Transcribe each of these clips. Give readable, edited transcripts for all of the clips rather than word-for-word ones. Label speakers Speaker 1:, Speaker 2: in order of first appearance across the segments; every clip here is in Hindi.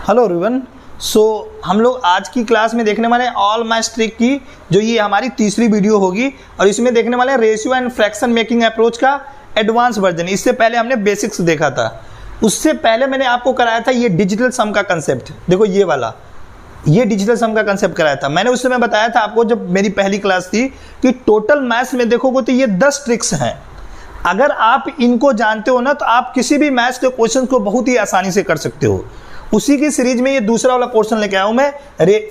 Speaker 1: Hello everyone. हम लोग आज की क्लास में देखने वाले हैं ऑल मैथ्स ट्रिक की, जो ये हमारी तीसरी वीडियो होगी और इसमें देखने वाले हैं ratio and fraction making approach का एडवांस वर्जन। इससे पहले हमने बेसिक्स देखा था, उससे पहले मैंने आपको कराया था ये डिजिटल सम का कंसेप्ट। देखो ये वाला, ये डिजिटल सम का कंसेप्ट कराया था मैंने। उस समय बताया था आपको, जब मेरी पहली क्लास थी, कि टोटल मैथ्स में देखोगे तो ये 10 ट्रिक्स हैं। अगर आप इनको जानते हो ना, तो आप किसी भी मैथ्स के क्वेश्चन को बहुत ही आसानी से कर सकते हो। उसी की सीरीज में ये दूसरा वाला पोर्शन लेके आया हूं मैं,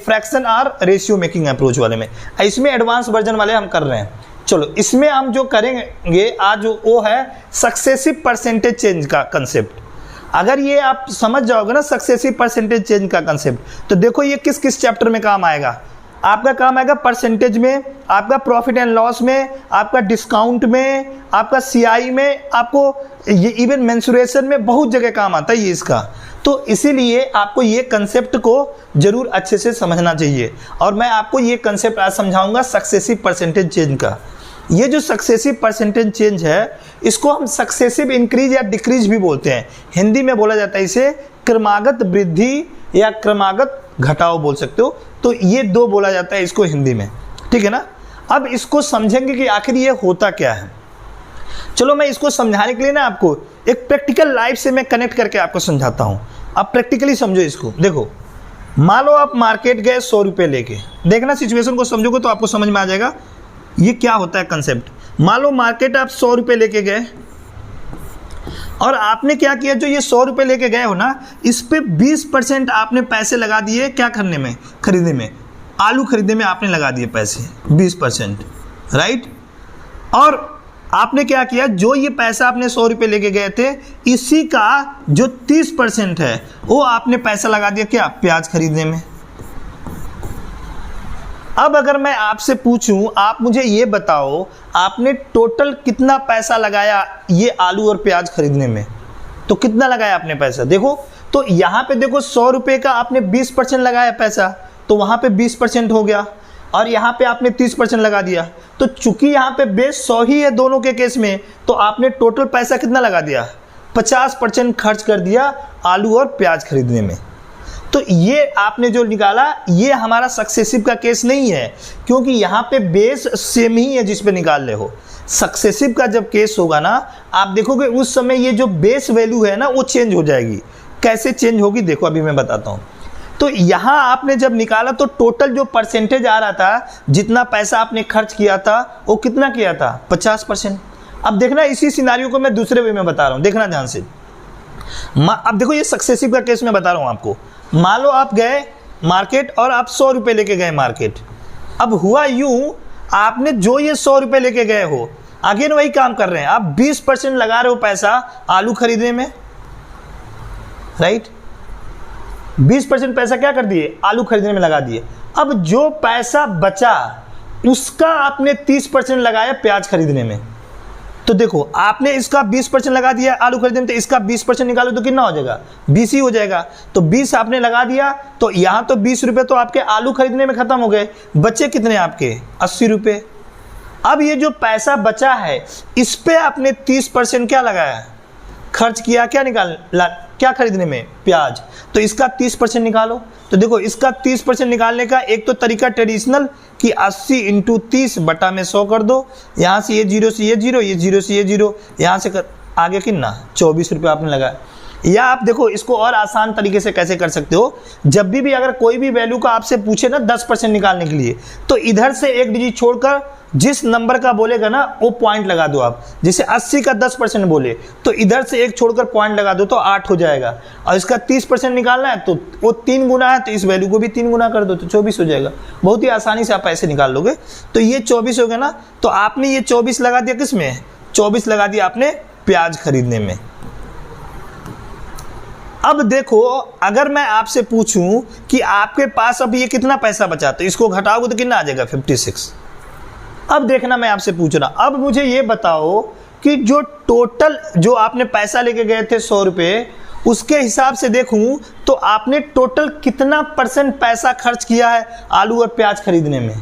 Speaker 1: फ्रैक्शन और रेशियो मेकिंग अप्रोच वाले में। इसमें एडवांस वर्जन वाले हम कर रहे हैं। चलो इसमें हम जो करेंगे आज वो है सक्सेसिव परसेंटेज चेंज का कंसेप्ट। अगर ये आप समझ जाओगे ना सक्सेसिव परसेंटेज चेंज का कंसेप्ट, तो देखो ये किस किस चैप्टर में काम आएगा। आपका काम आएगा परसेंटेज में, आपका प्रॉफिट एंड लॉस में, आपका डिस्काउंट में, आपका सीआई में, आपको ये इवन मेंसुरेशन में बहुत जगह काम आता है ये इसका। तो इसीलिए आपको ये कंसेप्ट को जरूर अच्छे से समझना चाहिए। और मैं आपको ये कंसेप्ट आज समझाऊंगा सक्सेसिव परसेंटेज चेंज का। ये जो सक्सेसिव परसेंटेज चेंज है, इसको हम सक्सेसिव इंक्रीज या डिक्रीज भी बोलते हैं। हिंदी में बोला जाता है इसे क्रमागत वृद्धि या क्रमागत घटाव बोल सकते हो। तो ये दो बोला जाता है इसको हिंदी में, ठीक है ना। अब इसको समझेंगे कि आखिर ये होता क्या है। चलो मैं इसको समझाने के लिए ना आपको एक प्रैक्टिकल लाइफ से मैं कनेक्ट करके आपको समझाता हूँ। आप प्रैक्टिकली समझो इसको। देखो मान लो आप मार्केट गए 100 रुपये लेके, देखना सिचुएशन को समझोगे तो आपको समझ में आ जाएगा ये क्या होता है कंसेप्ट। मान लो मार्केट आप 100 रुपये लेके गए और आपने क्या किया, जो ये 100 रुपये लेके गए हो ना, इस पे 20% आपने पैसे लगा दिए। क्या करने में? खरीदने में। आलू खरीदने में आपने लगा दिए पैसे 20%, राइट। और आपने क्या किया, जो ये पैसा आपने 100 रुपये लेके गए थे, इसी का जो 30% है वो आपने पैसा लगा दिया क्या? प्याज खरीदने में। अब अगर मैं आपसे पूछूं, आप मुझे ये बताओ आपने टोटल कितना पैसा लगाया ये आलू और प्याज खरीदने में? तो कितना लगाया आपने पैसा? देखो तो यहाँ पे देखो 100 रुपये का आपने 20% लगाया पैसा, तो वहाँ पे 20% हो गया। और यहाँ पे आपने 30% लगा दिया। तो चूंकि यहाँ पे बेस 100 ही है दोनों के केस में, तो आपने टोटल पैसा कितना लगा दिया? 50% खर्च कर दिया आलू और प्याज खरीदने में। तो ये आपने जो निकाला, ये हमारा सक्सेसिव का केस नहीं है, क्योंकि यहाँ पे बेस सेम ही है जिस पे निकाल ले हो। सक्सेसिव का जब केस होगा ना, आप देखोगे उस समय ये जो बेस वैल्यू है ना, वो चेंज हो जाएगी। कैसे चेंज होगी देखो अभी मैं बताता हूँ। तो यहाँ आपने जब निकाला तो टोटल जो परसेंटेज आ रहा था, जितना पैसा आपने खर्च किया था, वो कितना किया था? 50%। अब देखना इसी सिनारियो को मैं दूसरे वे में बता रहा हूँ, देखना ध्यान से। अब देखो ये सक्सेसिव का केस मैं बता रहा हूँ आपको। मान लो आप गए मार्केट और आप 100 रुपये लेके गए मार्केट। अब हुआ यूं, आपने जो ये 100 रुपये लेके गए हो, अगेन वही काम कर रहे हैं। आप 20% लगा रहे हो पैसा आलू खरीदने में, राइट। 20% पैसा क्या कर दिए? आलू खरीदने में लगा दिए। अब जो पैसा बचा उसका आपने 30% लगाया प्याज खरीदने में। तो देखो आपने इसका 20% लगा दिया आलू खरीदने में, तो इसका 20% निकालो तो कितना हो जाएगा? 20 ही हो जाएगा। तो 20 आपने लगा दिया, तो यहाँ तो 20 रुपये तो आपके आलू खरीदने में खत्म हो गए। बचे कितने आपके? 80 रुपये। अब ये जो पैसा बचा है, इस पे आपने 30% क्या लगाया? खर्च किया। क्या खरीदने में? प्याज। तो इसका 30% निकालो। तो देखो इसका 30% निकालने का एक तो तरीका ट्रेडिशनल कि 80 × 30 बटा में 100 कर दो। यहाँ से ये 0 से ये 0, ये 0 से ये 0, यहाँ से आगे कितना? 24 रुपये आपने लगाया। या आप देखो इसको और आसान तरीके से कैसे कर सकते हो। जब भी अगर कोई भी वैल्यू का आपसे पूछे ना 10% निकालने के लिए, तो इधर से एक डिजिट छोड़कर जिस नंबर का बोलेगा ना वो पॉइंट लगा दो आप। जैसे 80 का 10% बोले तो इधर से एक छोड़कर पॉइंट लगा दो तो 8 हो जाएगा। और इसका 30% निकालना है तो वो 3 गुना है, तो इस वैल्यू को भी 3 गुना कर दो तो 24 हो जाएगा। बहुत ही आसानी से आप ऐसे निकाल लोगे। तो ये 24 हो गया ना। तो आपने ये 24 लगा दिया किस में? 24 लगा दिया आपने प्याज खरीदने में। अब देखो अगर मैं आपसे पूछूं कि आपके पास अब ये कितना पैसा बचा, तो इसको घटाओगे तो कितना आ जाएगा? 56। अब देखना मैं आपसे पूछ रहा, अब मुझे ये बताओ कि जो टोटल जो आपने पैसा लेके गए थे 100 रुपये, उसके हिसाब से देखूं तो आपने टोटल कितना % पैसा खर्च किया है आलू और प्याज खरीदने में?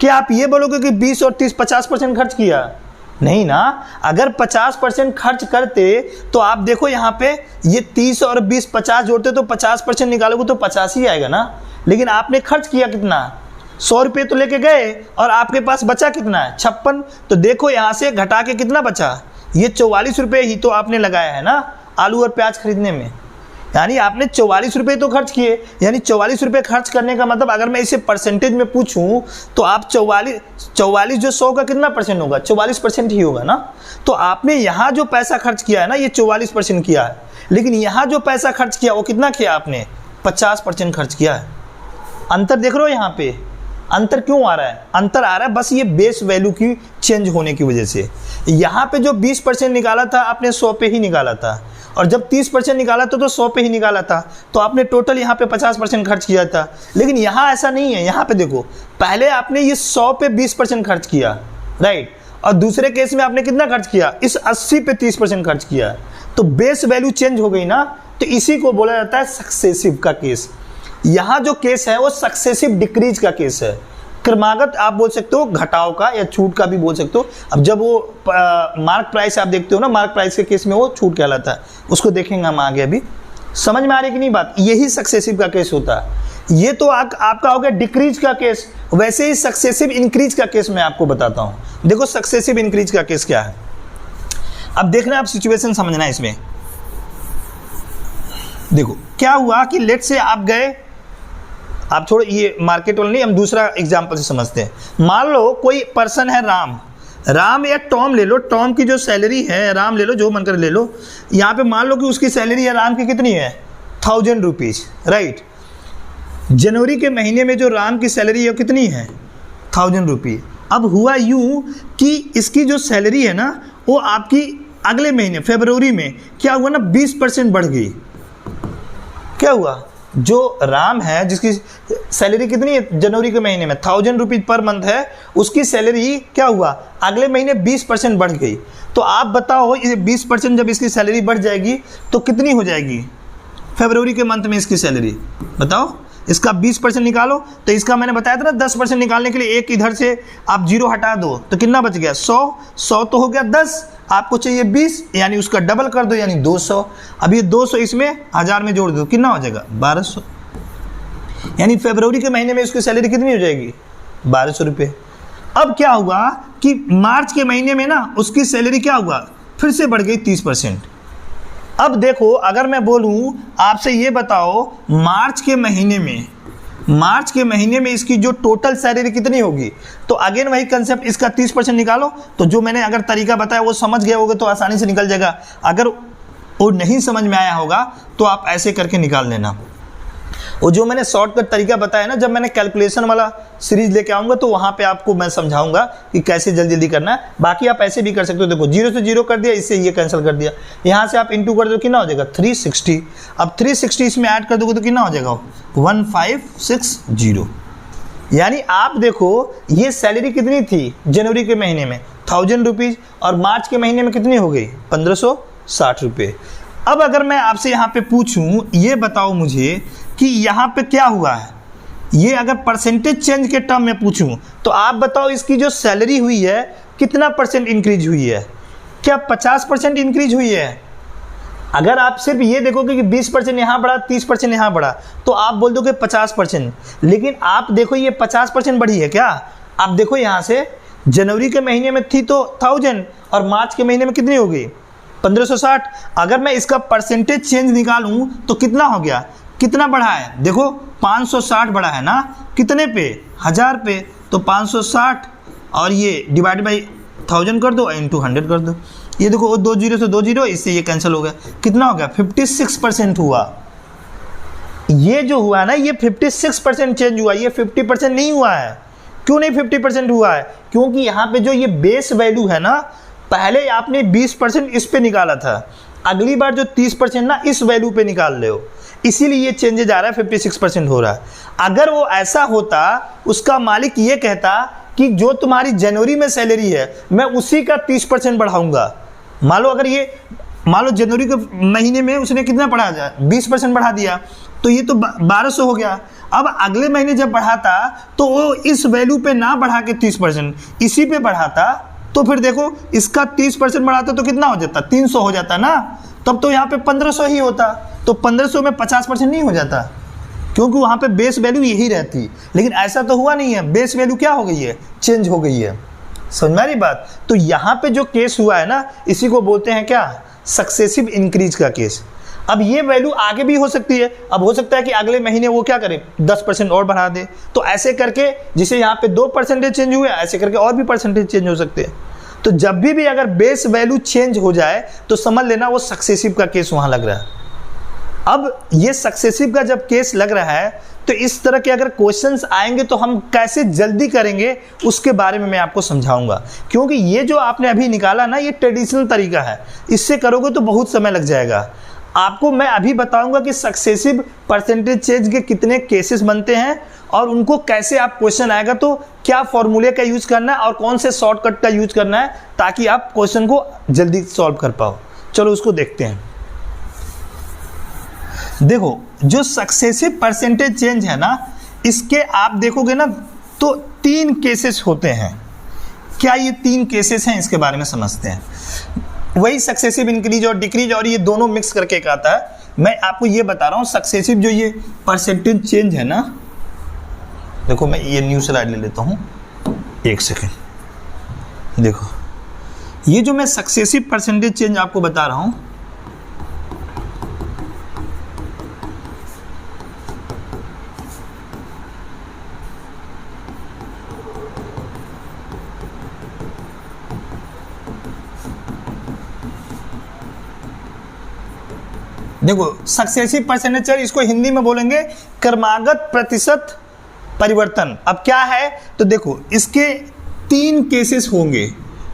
Speaker 1: क्या आप ये बोलोगे कि 20 और 30 50% खर्च किया? नहीं ना, अगर 50% खर्च करते तो आप देखो यहाँ पे ये 30 और 20 50 जोड़ते तो 50% निकालोगे तो 50 ही आएगा ना। लेकिन आपने खर्च किया कितना, 100 रुपये तो लेके गए और आपके पास बचा कितना है, 56। तो देखो यहाँ से घटा के कितना बचा, ये 44 रुपये ही तो आपने लगाया है ना आलू और प्याज खरीदने में। यानी आपने 44 रुपये तो खर्च किए, यानी 44 रुपये खर्च करने का मतलब अगर मैं इसे परसेंटेज में पूछूं तो आप 44 जो 100 का कितना परसेंट होगा, 44% ही होगा ना। तो आपने यहाँ जो पैसा खर्च किया है ना ये 44% किया है, लेकिन यहाँ जो पैसा खर्च किया वो कितना किया आपने, 50% खर्च किया है। अंतर देख रहे हो यहाँ पे, अंतर क्यों आ रहा है, अंतर आ रहा है बस ये बेस वैल्यू की चेंज होने की वजह से। यहाँ पे जो 20% निकाला था आपने 100 पे ही निकाला था, और जब 30% निकाला था तो 100 पे ही निकाला था, तो आपने टोटल यहाँ पे 50% खर्च किया था। लेकिन यहाँ ऐसा नहीं है, यहाँ पे देखो पहले आपने ये 100 पे 20% खर्च किया, राइट, और दूसरे केस में आपने कितना खर्च किया, इस 80 पे 30% खर्च किया, तो बेस वैल्यू चेंज हो गई ना। तो इसी को बोला जाता है सक्सेसिव का केस। यहाँ जो केस है वो सक्सेसिव डिक्रीज का केस है, क्रमागत आप बोल सकते हो, घटाव का या छूट का भी बोल सकते हो। अब जब वो मार्क प्राइस आप देखते हो ना, मार्क प्राइस के केस में वो छूट कहलाता है, उसको देखेंगे हम आगे। अभी समझ में आ रही कि नहीं बात, यही सक्सेसिव का केस होता है। ये तो आपका हो गया डिक्रीज का केस, वैसे ही सक्सेसिव इंक्रीज का केस मैं आपको बताता हूँ। देखो सक्सेसिव इंक्रीज का केस क्या है, अब देखना, आप सिचुएशन समझना है इसमें। देखो क्या हुआ कि लेट से आप गए, आप छोड़ो ये मार्केट वाला नहीं, हम दूसरा एग्जांपल से समझते हैं। मान लो कोई पर्सन है राम या टॉम ले लो, टॉम की जो सैलरी है, राम ले लो, जो मन कर ले लो। यहाँ पे मान लो कि उसकी सैलरी है राम की कितनी है, 1000 रुपीज़, राइट। जनवरी के महीने में जो राम की सैलरी है वो कितनी है, 1000 रुपये। अब हुआ यूँ कि इसकी जो सैलरी है ना वो आपकी अगले महीने फरवरी में क्या हुआ ना, 20% बढ़ गई। क्या हुआ, जो राम है जिसकी सैलरी कितनी है जनवरी के महीने में 1000 रुपीज़ पर मंथ है, उसकी सैलरी क्या हुआ अगले महीने 20% बढ़ गई। तो आप बताओ ये 20% जब इसकी सैलरी बढ़ जाएगी तो कितनी हो जाएगी फरवरी के मंथ में इसकी सैलरी, बताओ। इसका 20% निकालो, तो इसका मैंने बताया था ना 10% निकालने के लिए एक इधर से आप जीरो हटा दो तो कितना बच गया, 100 तो हो गया 10, आपको चाहिए 20, यानी उसका डबल कर दो यानी 200। अब ये 200 इसमें 1000 में जोड़ दो, कितना हो जाएगा 1200। यानी फरवरी के महीने में उसकी सैलरी कितनी हो जाएगी, 1200 रुपये। अब क्या हुआ कि मार्च के महीने में ना उसकी सैलरी क्या हुआ, फिर से बढ़ गई 30%। अब देखो अगर मैं बोलूं आपसे ये बताओ मार्च के महीने में इसकी जो टोटल सैलरी कितनी होगी, तो अगेन वही कंसेप्ट, इसका 30% निकालो। तो जो मैंने अगर तरीका बताया वो समझ गए होगे तो आसानी से निकल जाएगा। अगर वो नहीं समझ में आया होगा तो आप ऐसे करके निकाल लेना। वो जो मैंने शॉर्टकट तरीका बताया ना, जब मैंने कैलकुलेशन वाला सीरीज लेके आऊँगा तो वहाँ पे आपको मैं समझाऊंगा कि कैसे जल्दी जल्दी करना है। बाकी आप ऐसे भी कर सकते हो, देखो 0 से 0 कर दिया, इससे ये कैंसिल कर दिया, यहाँ से आप इंटू कर दो, कितना हो जाएगा 360। अब 360 इसमें ऐड कर दोगे तो कितना हो जाएगा 1560। यानी आप देखो ये सैलरी कितनी थी जनवरी के महीने में 1000 रुपीज़, और मार्च के महीने में कितनी हो गई 1560 रुपये। अब अगर मैं आपसे यहाँ पे पूछूं, ये बताओ मुझे कि यहाँ पे क्या हुआ है, ये अगर परसेंटेज चेंज के टर्म में पूछूं तो आप बताओ इसकी जो सैलरी हुई है कितना परसेंट इंक्रीज हुई है, क्या 50% इंक्रीज हुई है। अगर आप सिर्फ ये देखोगे कि 20% यहाँ बढ़ा, 30% यहाँ बढ़ा, तो आप बोल दोगे 50%। लेकिन आप देखो ये 50% बढ़ी है क्या, आप देखो यहाँ से जनवरी के महीने में थी तो 1000 और मार्च के महीने में कितनी हो गई 1560। अगर मैं इसका परसेंटेज चेंज निकालूं तो कितना हो गया, कितना बढ़ा है, देखो 560 बढ़ा है ना, कितने पे 1000 पे, तो 560 और ये डिवाइड बाई 1000 कर दो, इंटू 100 कर दो। ये देखो 2 जीरो से 2 जीरो, इससे ये कैंसिल हो गया, कितना हो गया 56% हुआ। ये जो हुआ ना ये 56% चेंज हुआ, ये 50% नहीं हुआ है। क्यों नहीं 50% हुआ है, क्योंकि यहाँ पे जो ये बेस वैल्यू है ना, पहले आपने 20% इस पे निकाला था, अगली बार जो 30% ना इस वैल्यू पे निकाल रहे हो, इसीलिए ये चेंजेज आ रहा है, 56% हो रहा है। अगर वो ऐसा होता, उसका मालिक ये कहता कि जो तुम्हारी जनवरी में सैलरी है मैं उसी का 30% बढ़ाऊंगा। मान लो जनवरी के महीने में उसने कितना बढ़ा दिया, 20% बढ़ा दिया, तो ये तो 1200 हो गया। अब अगले महीने जब बढ़ाता तो वो इस वैल्यू पे ना बढ़ा के 30% इसी पे बढ़ाता, तो फिर देखो इसका 30% बढ़ाते तो कितना हो जाता, 300 हो जाता ना, तब तो यहाँ पे 1500 ही होता, तो 1500 में 50% नहीं हो जाता, क्योंकि वहाँ पे बेस वैल्यू यही रहती। लेकिन ऐसा तो हुआ नहीं है, बेस वैल्यू क्या हो गई है, चेंज हो गई है। समझ में आ रही बात। तो यहाँ पे जो केस हुआ है ना, इसी को बोलते हैं क्या, सक्सेसिव इंक्रीज का केस। अब ये वैल्यू आगे भी हो सकती है, अब हो सकता है कि अगले महीने वो क्या करे, 10% और बढ़ा दे। तो ऐसे करके जिसे यहाँ पे 2% चेंज हुए, ऐसे करके और भी परसेंटेज चेंज हो सकते हैं। तो जब भी अगर बेस वैल्यू चेंज हो जाए तो समझ लेना वो सक्सेसिव का केस वहाँ लग रहा है। अब ये सक्सेसिव का जब केस लग रहा है तो इस तरह के अगर क्वेश्चंस आएंगे तो हम कैसे जल्दी करेंगे उसके बारे में मैं आपको समझाऊंगा। क्योंकि ये जो आपने अभी निकाला ना, ये ट्रेडिशनल तरीका है, इससे करोगे तो बहुत समय लग जाएगा। आपको मैं अभी बताऊंगा कि सक्सेसिव परसेंटेज चेंज के कितने केसेस बनते हैं और उनको कैसे आप क्वेश्चन आएगा तो क्या फॉर्मूले का यूज करना है और कौन से शॉर्टकट का यूज करना है ताकि आप क्वेश्चन को जल्दी सॉल्व कर पाओ। चलो उसको देखते हैं। देखो जो सक्सेसिव परसेंटेज चेंज है ना, इसके आप देखोगे ना तो 3 केसेस होते हैं। क्या ये 3 केसेस हैं, इसके बारे में समझते हैं। वही सक्सेसिव इंक्रीज और डिक्रीज और ये दोनों मिक्स करके एक आता है। मैं आपको ये बता रहा हूँ सक्सेसिव जो ये परसेंटेज चेंज है ना, देखो मैं ये न्यू स्लाइड ले लेता हूँ, एक सेकेंड। देखो ये जो मैं सक्सेसिव परसेंटेज चेंज आपको बता रहा हूँ, देखो सक्सेसिव परसेंटेज चेंज, इसको हिंदी में बोलेंगे क्रमागत प्रतिशत परिवर्तन। अब क्या है तो देखो इसके 3 केसेस होंगे।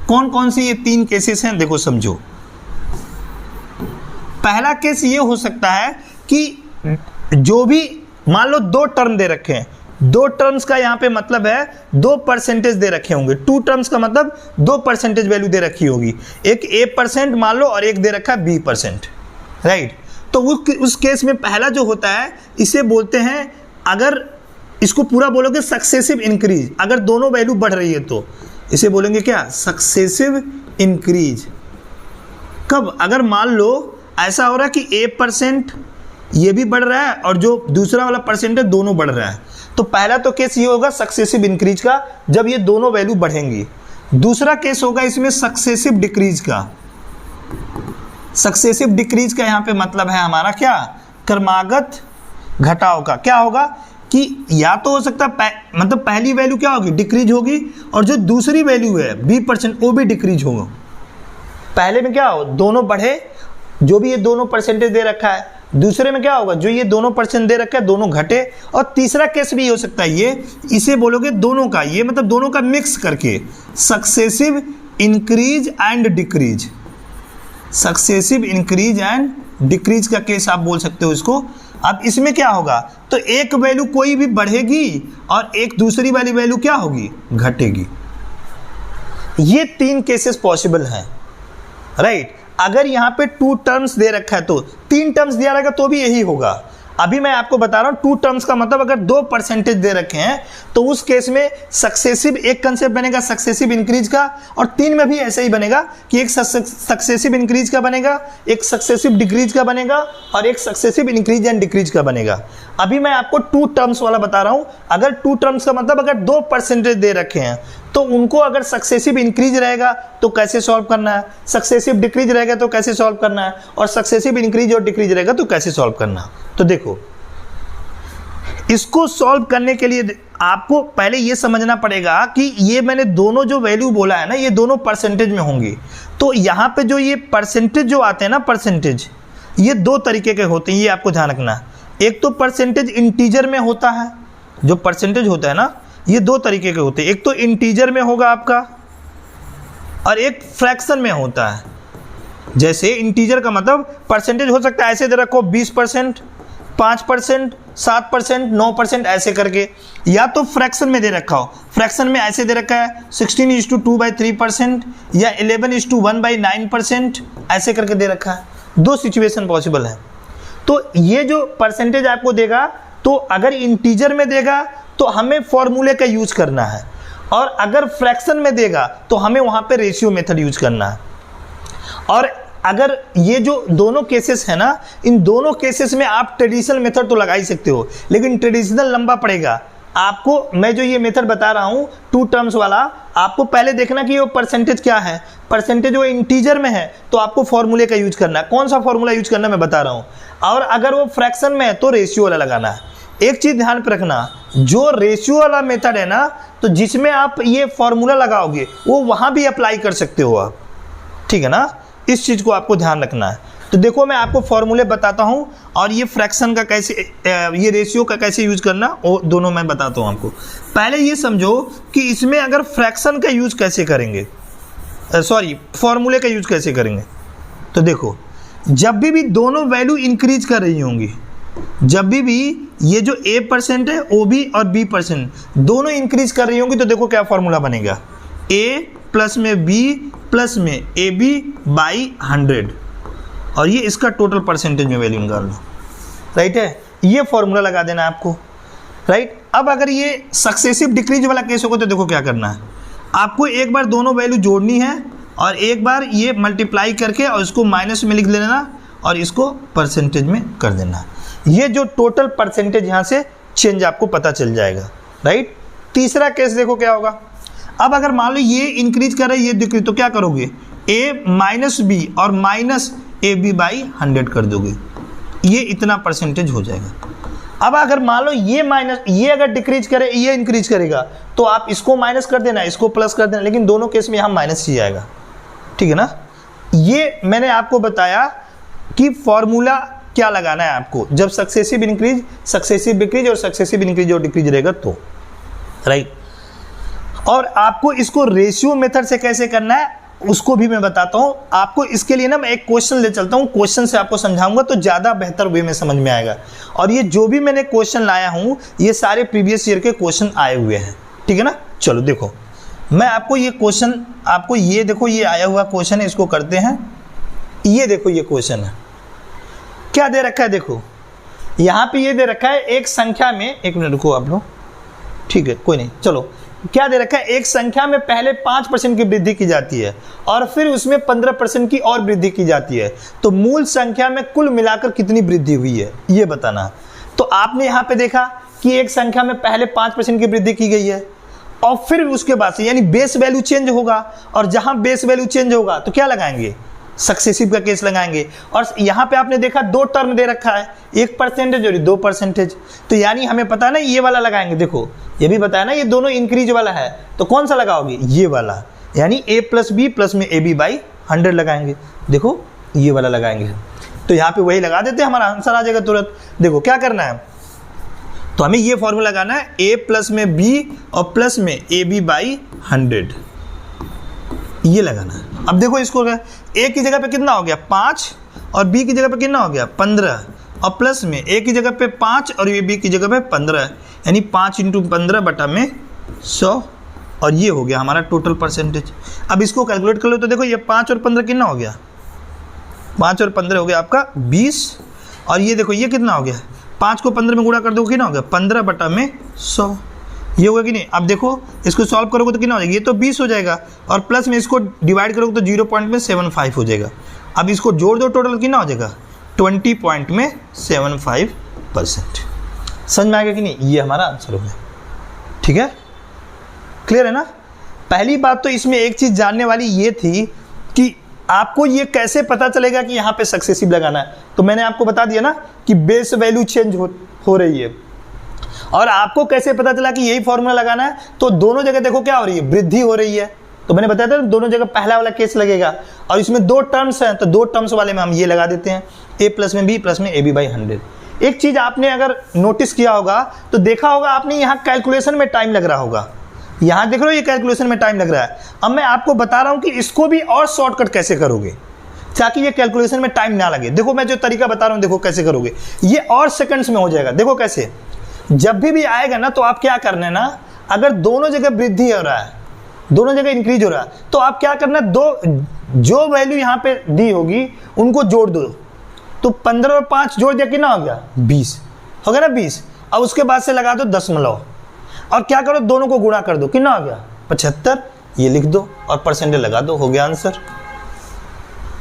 Speaker 1: कौन कौन से ये 3 केसेस हैं, देखो समझो। पहला केस ये हो सकता है कि जो भी मान लो 2 टर्म दे रखे हैं, 2 टर्म्स का यहाँ पे मतलब है 2% दे रखे होंगे। 2 टर्म्स का मतलब 2% वैल्यू दे रखी होगी, एक A% मान लो और एक दे रखा है B%, राइट। तो उस केस में पहला जो होता है इसे बोलते हैं, अगर इसको पूरा बोलोगे सक्सेसिव इंक्रीज, अगर दोनों वैल्यू बढ़ रही है तो इसे बोलेंगे क्या, सक्सेसिव इंक्रीज। कब, अगर मान लो ऐसा हो रहा है कि A% ये भी बढ़ रहा है और जो दूसरा वाला परसेंट है दोनों बढ़ रहा है, तो पहला तो केस ये होगा सक्सेसिव इंक्रीज का, जब ये दोनों वैल्यू बढ़ेंगी। दूसरा केस होगा इसमें सक्सेसिव डिक्रीज का। सक्सेसिव डिक्रीज का यहाँ पे मतलब है हमारा क्या, क्रमागत घटाव का। क्या होगा कि या तो हो सकता है मतलब पहली वैल्यू क्या होगी, डिक्रीज होगी, और जो दूसरी वैल्यू है B% वो भी डिक्रीज होगा। पहले में क्या हो, दोनों बढ़े, जो भी ये दोनों परसेंटेज दे रखा है। दूसरे में क्या होगा, जो ये दोनों % दे रखा है दोनों घटे। और तीसरा केस भी हो सकता है ये, इसे बोलोगे दोनों का, ये मतलब दोनों का मिक्स करके successive increase and decrease. Successive increase and decrease का केस आप बोल सकते हो इसको। अब इसमें क्या होगा, तो एक वैल्यू कोई भी बढ़ेगी और एक दूसरी वाली वैल्यू क्या होगी, घटेगी। ये 3 केसेस पॉसिबल हैं, राइट। अगर यहाँ पे 2 टर्म्स दे रखा है तो 3 टर्म्स दिया रहेगा तो भी यही होगा। अभी मैं आपको बता रहा हूँ 2 टर्म्स का मतलब अगर 2% दे रखे हैं तो उस केस में सक्सेसिव एक कंसेप्ट बनेगा सक्सेसिव इंक्रीज का, और 3 में भी ऐसे ही बनेगा कि एक सक्सेसिव इंक्रीज का बनेगा, एक सक्सेसिव डिक्रीज का बनेगा और एक सक्सेसिव इंक्रीज एंड डिक्रीज का बनेगा। अभी मैं आपको 2 टर्म्स वाला बता रहा हूँ। अगर 2 टर्म्स का मतलब अगर 2% दे रखे हैं तो उनको अगर सक्सेसिव इंक्रीज रहेगा तो कैसे सॉल्व करना है, सक्सेसिव डिक्रीज रहेगा तो कैसे सॉल्व करना है, और सक्सेसिव इंक्रीज और डिक्रीज रहेगा तो कैसे सॉल्व करना है। तो देखो इसको सॉल्व करने के लिए आपको पहले ये समझना पड़ेगा कि ये मैंने दोनों जो वैल्यू बोला है ना, ये दोनों परसेंटेज में होंगी। तो यहाँ पे जो ये परसेंटेज जो आते हैं ना, परसेंटेज ये 2 तरीके के होते हैं, ये आपको ध्यान रखना है। एक तो परसेंटेज इंटीजर में होता है, जो परसेंटेज होता है ना ये 2 तरीके के होते हैं। एक तो इंटीजर में होगा आपका और एक फ्रैक्शन में होता है। जैसे इंटीजर का मतलब परसेंटेज हो सकता है ऐसे दे रखो 20%, 5%, 7%, 9% ऐसे करके, या तो फ्रैक्शन में दे रखा हो। फ्रैक्शन में ऐसे दे रखा है 16:2/3% या 11:1/9% ऐसे करके दे रखा है। 2 सिचुएशन पॉसिबल है। तो ये जो परसेंटेज आपको देगा, तो अगर इंटीजर में देगा तो हमें फॉर्मूले का यूज करना है, और अगर फ्रैक्शन में देगा तो हमें वहां पे रेशियो मेथड यूज करना है। और अगर ये जो दोनों केसेस है ना, इन दोनों केसेस में आप ट्रेडिशनल मेथड तो लगा ही सकते हो, लेकिन ट्रेडिशनल लंबा पड़ेगा आपको। मैं जो ये मेथड बता रहा हूँ 2 टर्म्स वाला, आपको पहले देखना कि वो परसेंटेज क्या है। परसेंटेज वो इंटीजर में है तो आपको फॉर्मूले का यूज करना है। कौन सा फॉर्मूला यूज करना है मैं बता रहा हूँ। और अगर वो फ्रैक्शन में है तो रेशियो वाला लगाना है। एक चीज ध्यान पे रखना, जो रेशियो वाला मेथड है ना, तो जिसमें आप ये फॉर्मूला लगाओगे वो वहां भी अप्लाई कर सकते हो आप, ठीक है ना। इस चीज को आपको ध्यान रखना है। तो देखो मैं आपको फॉर्मूले बताता हूं और ये फ्रैक्शन का कैसे, ये रेशियो का कैसे यूज करना, वो दोनों मैं बताता हूं आपको। पहले ये समझो कि इसमें अगर फ्रैक्शन का यूज कैसे करेंगे, सॉरी फॉर्मूले का यूज कैसे करेंगे। तो देखो जब भी दोनों वैल्यू इंक्रीज कर रही होंगी, जब भी ये जो a% है OB और B% दोनों इंक्रीज कर रही होंगी, तो देखो क्या फॉर्मूला बनेगा, A प्लस में B प्लस में AB बाई 100, और ये इसका टोटल परसेंटेज में वैल्यू निकाल लो, राइट है। ये फॉर्मूला लगा देना है आपको, राइट। अब अगर ये सक्सेसिव डिक्रीज वाला केस होगा तो देखो क्या करना है, आपको एक बार दोनों वैल्यू जोड़नी है और एक बार ये मल्टीप्लाई करके और इसको माइनस में लिख लेना और इसको परसेंटेज में कर देना। ये जो टोटल परसेंटेज यहाँ से चेंज आपको पता चल जाएगा, राइट। तीसरा केस देखो क्या होगा। अब अगर मान लो ये इंक्रीज कर रहा है, ये डिक्रीज, तो क्या करोगे, A माइनस B और माइनस AB बाई 100 कर दोगे, ये इतना परसेंटेज हो जाएगा। अब अगर मान लो ये माइनस, ये अगर डिक्रीज करे, ये इंक्रीज करेगा, तो आप इसको माइनस कर देना, इसको प्लस कर देना, लेकिन दोनों केस में यहाँ माइनस ही आएगा, ठीक है ना। ये मैंने आपको बताया कि फॉर्मूला क्या लगाना है आपको जब सक्सेसिव इंक्रीज, सक्सेसिव डिक्रीज और सक्सेसिव इंक्रीज और डिक्रीज रहेगा तो, राइट। और आपको इसको रेशियो मेथड से कैसे करना है उसको भी मैं बताता हूं आपको। इसके लिए ना मैं एक क्वेश्चन ले चलता हूं, क्वेश्चन से आपको समझाऊंगा तो ज़्यादा बेहतर वे में समझ में आएगा। और ये जो भी मैंने क्वेश्चन लाया हूं ये सारे प्रीवियस ईयर के क्वेश्चन आए हुए हैं, ठीक है ना। चलो देखो मैं आपको ये क्वेश्चन, आपको ये देखो ये आया हुआ क्वेश्चन है, इसको करते हैं। ये देखो ये क्वेश्चन है, क्या दे रखा है, देखो यहाँ पे ये दे रखा है एक संख्या में, एक मिनट रुको आप लोग, ठीक है कोई नहीं, चलो क्या दे रखा है, एक संख्या में पहले 5% की वृद्धि की जाती है और फिर उसमें 15% की और वृद्धि की जाती है, तो मूल संख्या में कुल मिलाकर कितनी वृद्धि हुई है ये बताना। तो आपने यहाँ पे देखा कि एक संख्या में पहले 5% की वृद्धि की गई है और फिर उसके बाद से यानी बेस वैल्यू चेंज होगा, और जहां बेस वैल्यू चेंज होगा तो क्या लगाएंगे, सक्सेसिव का केस लगाएंगे। और यहाँ पे आपने देखा 2 टर्म दे रखा है, 1% और 2%, तो यानी हमें पता है ना ये वाला लगाएंगे। देखो ये भी बताया ना ये दोनों इंक्रीज वाला है, तो कौन सा लगाओगे, ये वाला, यानी A प्लस B प्लस में AB बाई 100 लगाएंगे। देखो ये वाला लगाएंगे, तो यहाँ पे वही लगा देते हैं, हमारा आंसर आ जाएगा तुरंत। देखो क्या करना है, तो हमें ये फॉर्मूला लगाना है, A प्लस में B और प्लस में AB बाई 100, ये लगाना है। अब देखो इसको A की जगह पे कितना हो गया 5 और B की जगह पे कितना हो गया 15, और प्लस में A की जगह पे 5 और B की जगह पे 15, यानी 5 × 15 बटा में 100, और ये हो गया हमारा टोटल परसेंटेज। अब इसको कैलकुलेट कर लो तो देखो ये 5 और 15 कितना हो गया, 5 और 15 हो गया आपका 20, और ये देखो ये कितना हो गया, 5 को 15 में गुणा कर दो कितना हो गया 15 बटा में 100, ये होगा कि नहीं। अब देखो इसको सॉल्व करोगे तो कितना हो जाएगा, ये तो 20 हो जाएगा, और प्लस में इसको डिवाइड करोगे तो 0.75 हो जाएगा। अब इसको जोड़ दो, टोटल कितना हो जाएगा 20.75%। समझ में आएगा कि नहीं, ये हमारा आंसर हो गया, ठीक है, क्लियर है ना। पहली बात तो इसमें एक चीज जानने वाली ये थी कि आपको ये कैसे पता चलेगा कि यहाँ पे सक्सेसिव लगाना है, तो मैंने आपको बता दिया ना कि बेस वैल्यू चेंज हो रही है। और आपको कैसे पता चला कि यही फॉर्मूला लगाना है, तो दोनों जगह देखो क्या हो रही है, वृद्धि हो रही है, तो मैंने बताया था दोनों जगह पहला वाला केस लगेगा। और इसमें 2 टर्म्स हैं, तो 2 टर्म्स वाले में हम ये लगा देते हैं, A प्लस में B प्लस में AB बाई 100। एक चीज आपने अगर नोटिस किया होगा तो देखा होगा आपने यहाँ कैलकुलेशन में टाइम लग रहा होगा, यहाँ देख रहे हो ये कैलकुलेशन में टाइम लग रहा है। अब मैं आपको बता रहा हूँ कि इसको भी और शॉर्टकट कैसे करोगे ताकि ये कैलकुलेशन में टाइम ना लगे। देखो मैं जो तरीका बता रहा हूँ, देखो कैसे करोगे, ये और सेकंड्स में हो जाएगा। देखो कैसे, जब भी आएगा ना तो आप क्या करना है ना, अगर दोनों जगह वृद्धि हो रहा है, दोनों जगह इंक्रीज हो रहा है, तो आप क्या करना, दो जो वैल्यू यहाँ पे दी होगी उनको जोड़ दो। तो 15 और 5 जोड़ दिया कितना हो गया 20 हो गया ना 20। अब उसके बाद से लगा दो 10 और क्या करो दोनों को गुणा कर दो, कितना हो गया 75, ये लिख दो और परसेंटेज लगा दो, हो गया आंसर।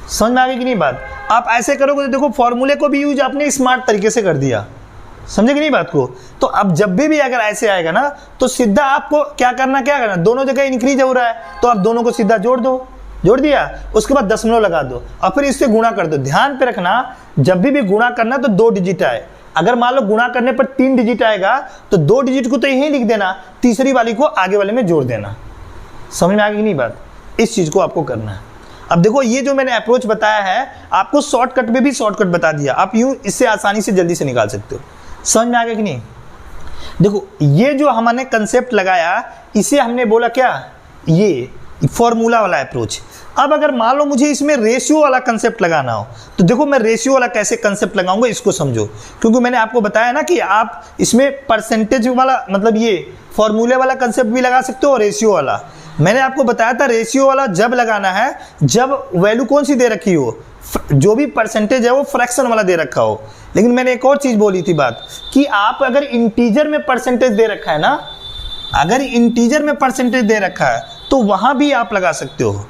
Speaker 1: समझ में आ गई कि नहीं बात? आप ऐसे करोगे तो देखो फॉर्मूले को भी यूज आपने स्मार्ट तरीके से कर दिया, समझे कि नहीं बात को? तो अब जब भी अगर ऐसे आएगा ना तो सीधा आपको क्या करना, दोनों जगह इंक्रीज हो रहा है तो आप दोनों को सीधा जोड़ दो, जोड़ दिया, उसके बाद दशमलव लगा दो और फिर इससे गुणा कर दो। ध्यान पे रखना, जब भी गुणा करना तो 2 डिजिट आए। अगर मान लो गुणा करने पर 3 डिजिट आएगा तो 2 डिजिट को तो यही लिख देना, तीसरी वाली को आगे वाले में जोड़ देना। समझ में आ गई कि नहीं बात? इस चीज को आपको करना है। अब देखो ये जो मैंने अप्रोच बताया है आपको शॉर्टकट में भी शॉर्टकट बता दिया, आप यूं इससे आसानी से जल्दी से निकाल सकते हो। समझ में आ गया कि नहीं? देखो ये जो हमने कंसेप्ट लगाया इसे हमने बोला क्या, ये फॉर्मूला वाला अप्रोच। अब अगर मान लो मुझे इसमें रेशियो वाला कंसेप्ट लगाना हो तो देखो मैं रेशियो वाला कैसे कंसेप्ट लगाऊंगा इसको समझो, क्योंकि मैंने आपको बताया ना कि आप इसमें परसेंटेज वाला मतलब ये फॉर्मूले वाला कंसेप्ट भी लगा सकते हो और रेशियो वाला। मैंने आपको बताया था रेशियो वाला जब लगाना है जब वैल्यू कौन सी दे रखी हो, जो भी परसेंटेज है वो फ्रैक्शन वाला दे रखा हो। लेकिन मैंने एक और चीज बोली थी बात कि आप अगर इंटीजर में परसेंटेज दे रखा है ना, अगर इंटीजर में परसेंटेज दे रखा है तो वहां भी आप लगा सकते हो।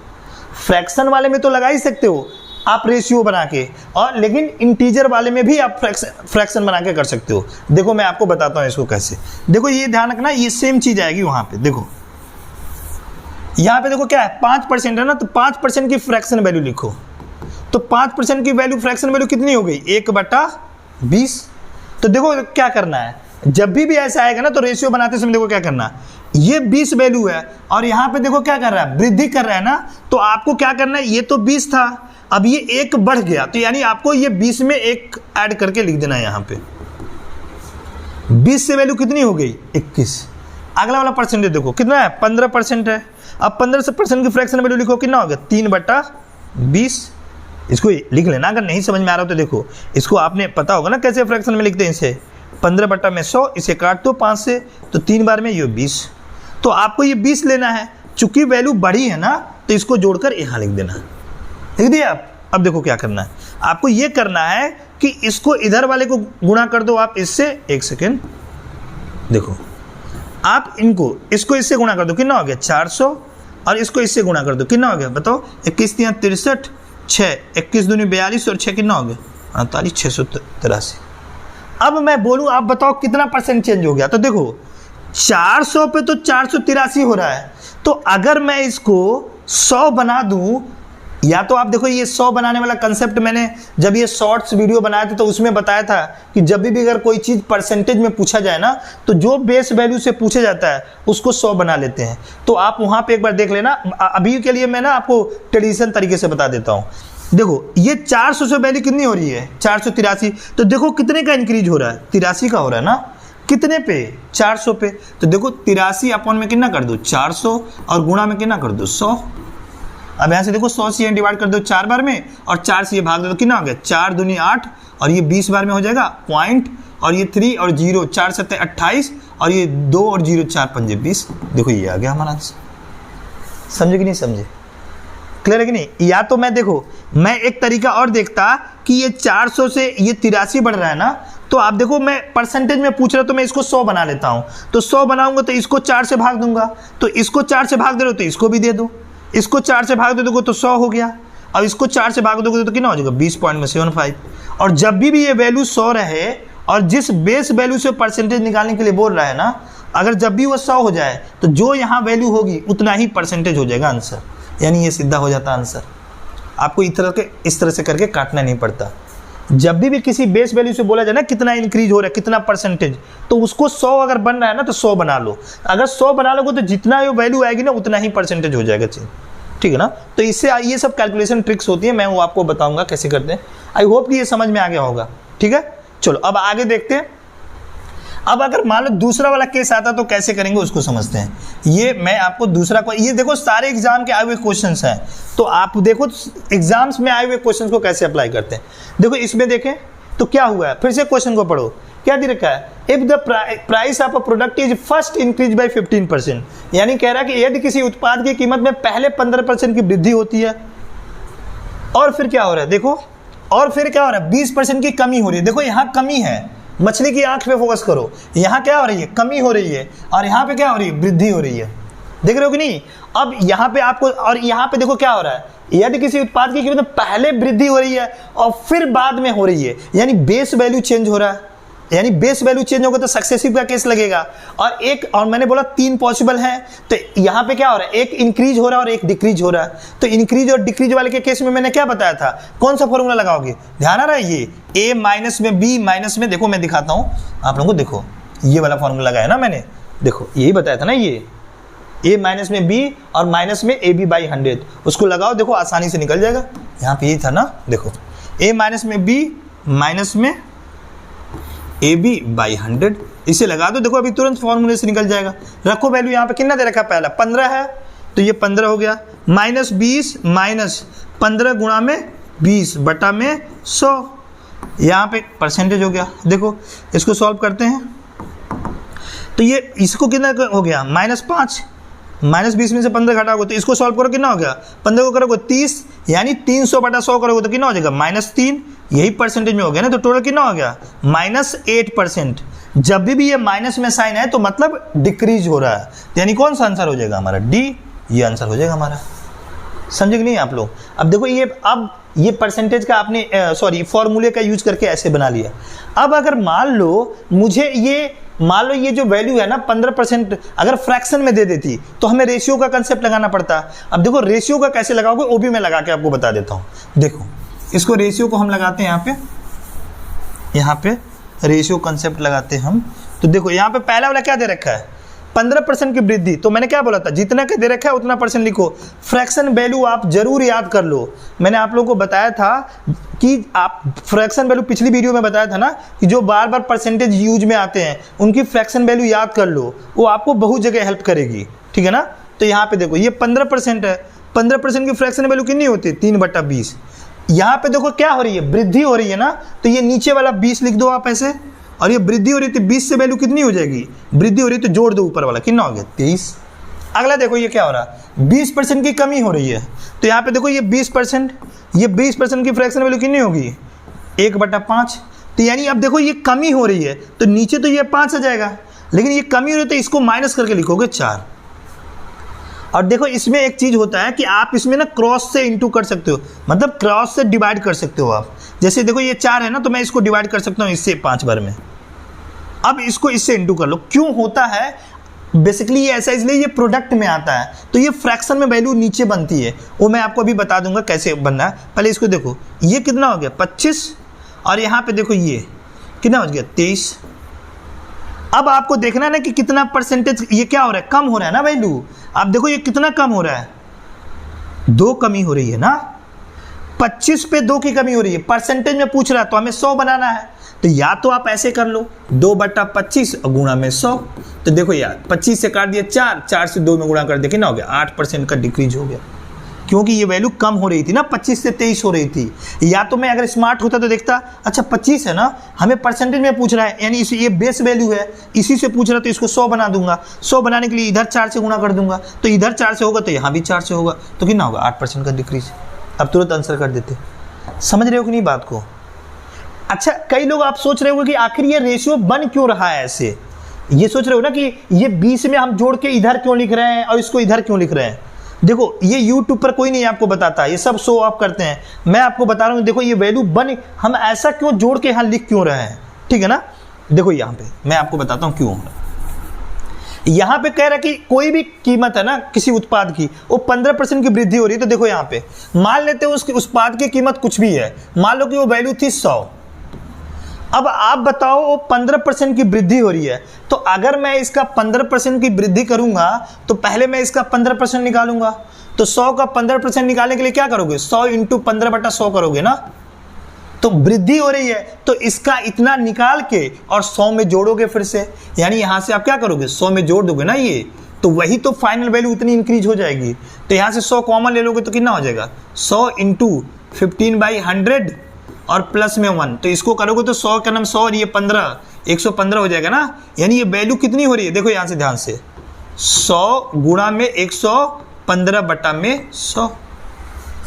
Speaker 1: फ्रैक्शन वाले में तो लगा ही सकते हो आप रेशियो बना के, और लेकिन इंटीजर वाले में भी आप फ्रैक्शन बना के कर सकते हो। देखो मैं आपको बताता हूं इसको कैसे। देखो ये ध्यान रखना, ये सेम चीज आएगी वहां पे। देखो यहां पे देखो क्या है, 5% है ना, तो 5% की फ्रैक्शन वैल्यू लिखो। तो 5% की वैल्यू फ्रैक्शन वैल्यू कितनी हो गई, 1/20। तो देखो क्या करना है, जब भी ऐसा आएगा ना तो रेशियो बनाते समय देखो क्या करना, ये 20 वैल्यू है और यहाँ पे देखो क्या कर रहा है, वृद्धि कर रहा है ना, तो आपको क्या करना है, ये तो 20 था, अब ये 1 बढ़ गया, तो यानी आपको ये 20 में 1 ऐड करके लिख देना है। यहाँ पे 20 से वैल्यू कितनी हो गई, 21। अगला वाला परसेंटेज देखो कितना है, 15% है। अब 15% की फ्रैक्शन वैल्यू लिखो, कितना हो गया, 3/20। इसको लिख लेना, अगर नहीं समझ में आ रहा हो तो देखो इसको आपने पता होगा ना कैसे फ्रैक्शन में लिखते हैं इसे। 15/100, इसे काट दो 5 से, तो 3 बार में ये 20। तो आपको ये 20 लेना है, चूंकि वैल्यू बड़ी है ना तो इसको जोड़कर यहाँ लिख देना, लिख दिया आप। अब देखो क्या करना है, आपको ये करना है कि इसको इधर वाले को गुणा कर दो आप इससे। 1 सेकेंड, देखो आप इनको इसको इससे गुणा कर दो, कितना हो गया 400, और इसको इससे गुणा कर दो, कितना हो गया बताओ, 21 × 63, 6, 21 दूनी 42 और 6 कितना हो गया 48, 683। अब मैं बोलूं आप बताओ कितना परसेंट चेंज हो गया। तो देखो 400 पे तो 483 हो रहा है, तो अगर मैं इसको 100 बना दूं, या तो आप देखो ये 100 बनाने वाला कंसेप्ट मैंने जब ये शॉर्ट्स वीडियो बनाए थे तो उसमें बताया था कि जब भी अगर कोई चीज़ परसेंटेज में पूछा जाए ना तो जो बेस वैल्यू से पूछा जाता है उसको 100 बना लेते हैं। तो आप वहाँ पे एक बार देख लेना। अभी के लिए मैं ना आपको ट्रेडिशनल तरीके से बता देता हूँ। देखो ये 400 से वैल्यू कितनी हो रही है, 483। तो देखो कितने का इंक्रीज हो रहा है, 83 का हो रहा है ना, कितने पे, 400 पे। तो देखो 83 अपॉन में कितना कर दो 400 और गुणा में कितना कर दो 100। अब यहाँ से देखो 100 से डिवाइड कर दो 4 बार में और 4 से ये भाग दो, तो कितना हो गया 4 दूनी 8 और ये 20 बार में हो जाएगा पॉइंट, और ये 3 और 0, 4 7 28 और ये 2 और 0 4 5 20। देखो ये आ गया हमारा आंसर। समझे कि नहीं समझे, क्लियर है कि नहीं? या तो मैं देखो मैं एक तरीका और देखता कि ये 400 से ये 83 बढ़ रहा है ना, तो आप देखो मैं परसेंटेज में पूछ रहा तो मैं इसको 100 बना लेता हूँ। तो 100 बनाऊंगा तो इसको 4 से भाग दूंगा, तो इसको 4 से भाग दे रहे हो तो इसको भी दे दो, इसको 4 से भाग दे दोगे तो 100 हो गया। अब इसको 4 से भाग दोगे तो कितना हो जाएगा 20.75। और जब भी ये वैल्यू 100 रहे और जिस बेस वैल्यू से परसेंटेज निकालने के लिए बोल रहा है ना, अगर जब भी वो 100 हो जाए तो जो यहाँ वैल्यू होगी उतना ही परसेंटेज हो जाएगा आंसर, यानी ये सीधा हो जाता आंसर। आपको इस तरह से करके काटना नहीं पड़ता। जब भी किसी बेस वैल्यू से बोला जाए ना कितना इंक्रीज हो रहा है कितना परसेंटेज, तो उसको 100 अगर बन रहा है ना तो 100 बना लो। अगर 100 बना लोगे तो जितना ये वैल्यू आएगी ना उतना ही परसेंटेज हो जाएगा, ठीक है ना। तो इससे ये सब कैलकुलेशन ट्रिक्स होती है, मैं वो आपको बताऊंगा कैसे करते हैं। आई होप कि ये समझ में आ गया होगा, ठीक है। चलो अब आगे देखते हैं। अब अगर मान लो दूसरा वाला केस आता तो कैसे करेंगे उसको समझते हैं। ये मैं आपको दूसरा को, ये देखो सारे एग्जाम के आए हुए क्वेश्चंस हैं, तो आप देखो एग्जाम्स में आए हुए क्वेश्चंस को कैसे अप्लाई करते हैं। देखो इसमें देखें तो क्या हुआ है, फिर से क्वेश्चन को पढ़ो, क्या दे रखा है, if the price of a product is first increase by 15%, यानी कह रहा है कि यदि किसी उत्पाद की कीमत में पहले 15% की वृद्धि होती है, और फिर क्या हो रहा है देखो, और फिर क्या हो रहा है 20% की कमी हो रही है। देखो यहाँ कमी है, मछली की आंख पे फोकस करो, यहाँ क्या हो रही है कमी हो रही है, और यहाँ पे क्या हो रही है वृद्धि हो रही है। देख रहे हो कि नहीं। अब यहाँ पे आपको, और यहाँ पे देखो क्या हो रहा है, यदि किसी उत्पाद की कीमत में पहले वृद्धि हो रही है और फिर बाद में हो रही है, यानी बेस वैल्यू चेंज हो रहा है, यानी बेस वैल्यू चेंज होगा तो सक्सेसिव का केस लगेगा। और मैंने बोला 3 पॉसिबल हैं, तो यहाँ पे क्या हो रहा है, एक इंक्रीज हो रहा है और एक डिक्रीज हो रहा है। तो इंक्रीज और डिक्रीज वाले के केस में मैंने क्या बताया था, कौन सा फॉर्मूला लगाओगे, ध्यान आ रहा है, ये a माइनस में b माइनस में, देखो मैं दिखाता हूँ आप लोगों को, देखो ये वाला फॉर्मूला लगाया ना मैंने, देखो यही बताया था ना, ये a माइनस में b और माइनस में ab बाई 100, उसको लगाओ, देखो आसानी से निकल जाएगा। यहाँ पे यही था ना, देखो a माइनस में b माइनस में AB बाई 100, इसे लगा दो, देखो अभी तुरंत फॉर्मूले से निकल जाएगा। रखो वैल्यू यहाँ पे कितना दे रखा है, पहला 15 है तो ये 15 हो गया, माइनस 20 माइनस 15 गुणा में 20 बटा में 100, यहाँ पे परसेंटेज हो गया। देखो इसको सॉल्व करते हैं तो ये इसको कितना हो गया, -5, माइनस 20 में से 15 घटाओगे तो इसको सॉल्व करो कितना हो गया, 15 को करोगे 30, यानी 300 बटा 100 करोगे तो कितना हो जाएगा, -3, यही परसेंटेज में हो गया ना, तो टोटल कितना हो गया, -8%। जब भी ये माइनस में साइन है तो मतलब डिक्रीज हो रहा है, यानी कौन सा आंसर हो जाएगा हमारा, डी, ये आंसर हो जाएगा हमारा। समझे कि नहीं आप लोग। अब देखो ये, अब ये परसेंटेज का आपने फॉर्मूले का यूज करके ऐसे बना लिया। अब अगर मान लो मुझे ये जो वैल्यू है ना 15% अगर फ्रैक्शन में दे देती तो हमें रेशियो का कंसेप्ट लगाना पड़ता। अब देखो रेशियो का कैसे लगाओगे वो भी मैं लगा के आपको बता देता हूँ। देखो इसको रेशियो को हम लगाते हैं यहाँ पे रेशियो कंसेप्ट लगाते हैं हम। तो देखो यहाँ पे पहला वाला क्या दे रखा है, 15% की वृद्धि, तो मैंने क्या बोला था, जितना के दे रखा है उतना परसेंट लिखो। फ्रैक्शन वैल्यू आप जरूर याद कर लो, मैंने आप लोगों को बताया था कि आप फ्रैक्शन वैल्यू पिछली वीडियो में बताया था ना कि जो बार बार परसेंटेज यूज में आते हैं उनकी फ्रैक्शन वैल्यू याद कर लो, वो आपको बहुत जगह हेल्प करेगी, ठीक है ना। तो यहाँ पे देखो ये 15% है, 15% की फ्रैक्शन वैल्यू कितनी होती है, 3/20। यहाँ पे देखो क्या हो रही है, वृद्धि हो रही है ना, तो ये नीचे वाला 20 लिख दो आप ऐसे, और ये वृद्धि हो रही थी 20 से वैल्यू कितनी हो जाएगी, वृद्धि हो रही है तो जोड़ दो ऊपर वाला, कितना हो गया 23। अगला देखो ये क्या हो रहा है, 20% की कमी हो रही है, तो यहाँ पे देखो ये 20%, ये 20% की फ्रैक्शन वैल्यू कितनी होगी 1/5। तो यानी अब देखो ये कमी हो रही है तो नीचे तो ये 5 आ जाएगा, लेकिन ये कमी हो रही है तो इसको माइनस करके लिखोगे 4। और देखो इसमें एक चीज होता है कि आप इसमें ना क्रॉस से इंटू कर सकते हो, मतलब क्रॉस से डिवाइड कर सकते हो आप। जैसे देखो ये 4 है ना, तो मैं इसको डिवाइड कर सकता हूँ इससे 5 बार में। अब इसको इससे इंटू कर लो। क्यों होता है, बेसिकली ये ऐसा इसलिए ये प्रोडक्ट में आता है, तो ये फ्रैक्शन में वैल्यू नीचे बनती है, वो मैं आपको अभी बता दूंगा कैसे बनना है। पहले इसको देखो, ये कितना हो गया 25, और यहाँ पे देखो ये कितना हो गया 23। अब आपको देखना है ना कि कितना परसेंटेज ये क्या हो रहा है, कम हो रहा है ना वैल्यू। आप देखो ये कितना कम हो रहा है, 2 कमी हो रही है ना, 25 पे 2 की कमी हो रही है। परसेंटेज में पूछ रहा है तो हमें 100 बनाना है, तो या तो आप ऐसे कर लो 2/25 गुणा में 100। तो देखो यार 25 से काट दिया 4, 4 से 2 में गुणा कर दिया, कितना हो गया 8% का डिक्रीज हो गया, क्योंकि ये वैल्यू कम हो रही थी ना, 25 से 23 हो रही थी। या तो मैं अगर स्मार्ट होता तो देखता, अच्छा 25 है ना, हमें परसेंटेज में पूछ रहा है, यानी ये बेस वैल्यू है, इसी से पूछ रहा है तो इसको 100 बना दूंगा। 100 बनाने के लिए इधर 4 से गुणा कर दूंगा, तो इधर 4 से होगा तो यहाँ भी 4 से होगा, तो कितना होगा 8% का डिक्रीज। अब तुरंत आंसर कर देते। समझ रहे हो कि नहीं बात को। अच्छा कई लोग आप सोच रहे हो कि आखिर ये रेशियो बन क्यों रहा है ऐसे, ये सोच रहे हो ना कि ये 20 में हम जोड़ के इधर क्यों लिख रहे हैं और इसको इधर क्यों लिख रहे हैं। देखो ये YouTube पर कोई नहीं आपको बताता, ये सब शो ऑफ करते हैं, मैं आपको बता रहा हूँ। देखो ये वैल्यू बन, हम ऐसा क्यों जोड़ के यहाँ लिख क्यों रहे हैं, ठीक है ना। देखो यहाँ पे मैं आपको बताता हूँ क्यों। यहाँ पे कह रहा है कि कोई भी कीमत है ना किसी उत्पाद की, वो 15% की वृद्धि हो रही है। तो देखो यहाँ पे मान लेते हैं उसकी उत्पाद की कीमत कुछ भी है, मान लो कि वो वैल्यू थी 100। अब आप बताओ वो 15% की वृद्धि हो रही है, तो अगर मैं इसका 15% की वृद्धि करूंगा तो पहले मैं इसका 15% निकालूंगा। तो 100 का 15% निकालने के लिए क्या करोगे, 100 × 15/100 करोगे ना। तो वृद्धि हो रही है तो इसका इतना निकाल के और 100 में जोड़ोगे फिर से, यानी यहां से आप क्या करोगे 100 में जोड़ दोगे ना ये, तो वही तो फाइनल वैल्यू उतनी इंक्रीज हो जाएगी। तो यहां से 100 कॉमन ले लोगे तो कितना हो जाएगा 100 × 15/100 और प्लस में 1, तो इसको करोगे तो 100 का नाम 100 और ये 15, 115 हो जाएगा ना। यानी ये वैल्यू कितनी हो रही है, देखो यहां से ध्यान से, 100 गुणा में 115/100,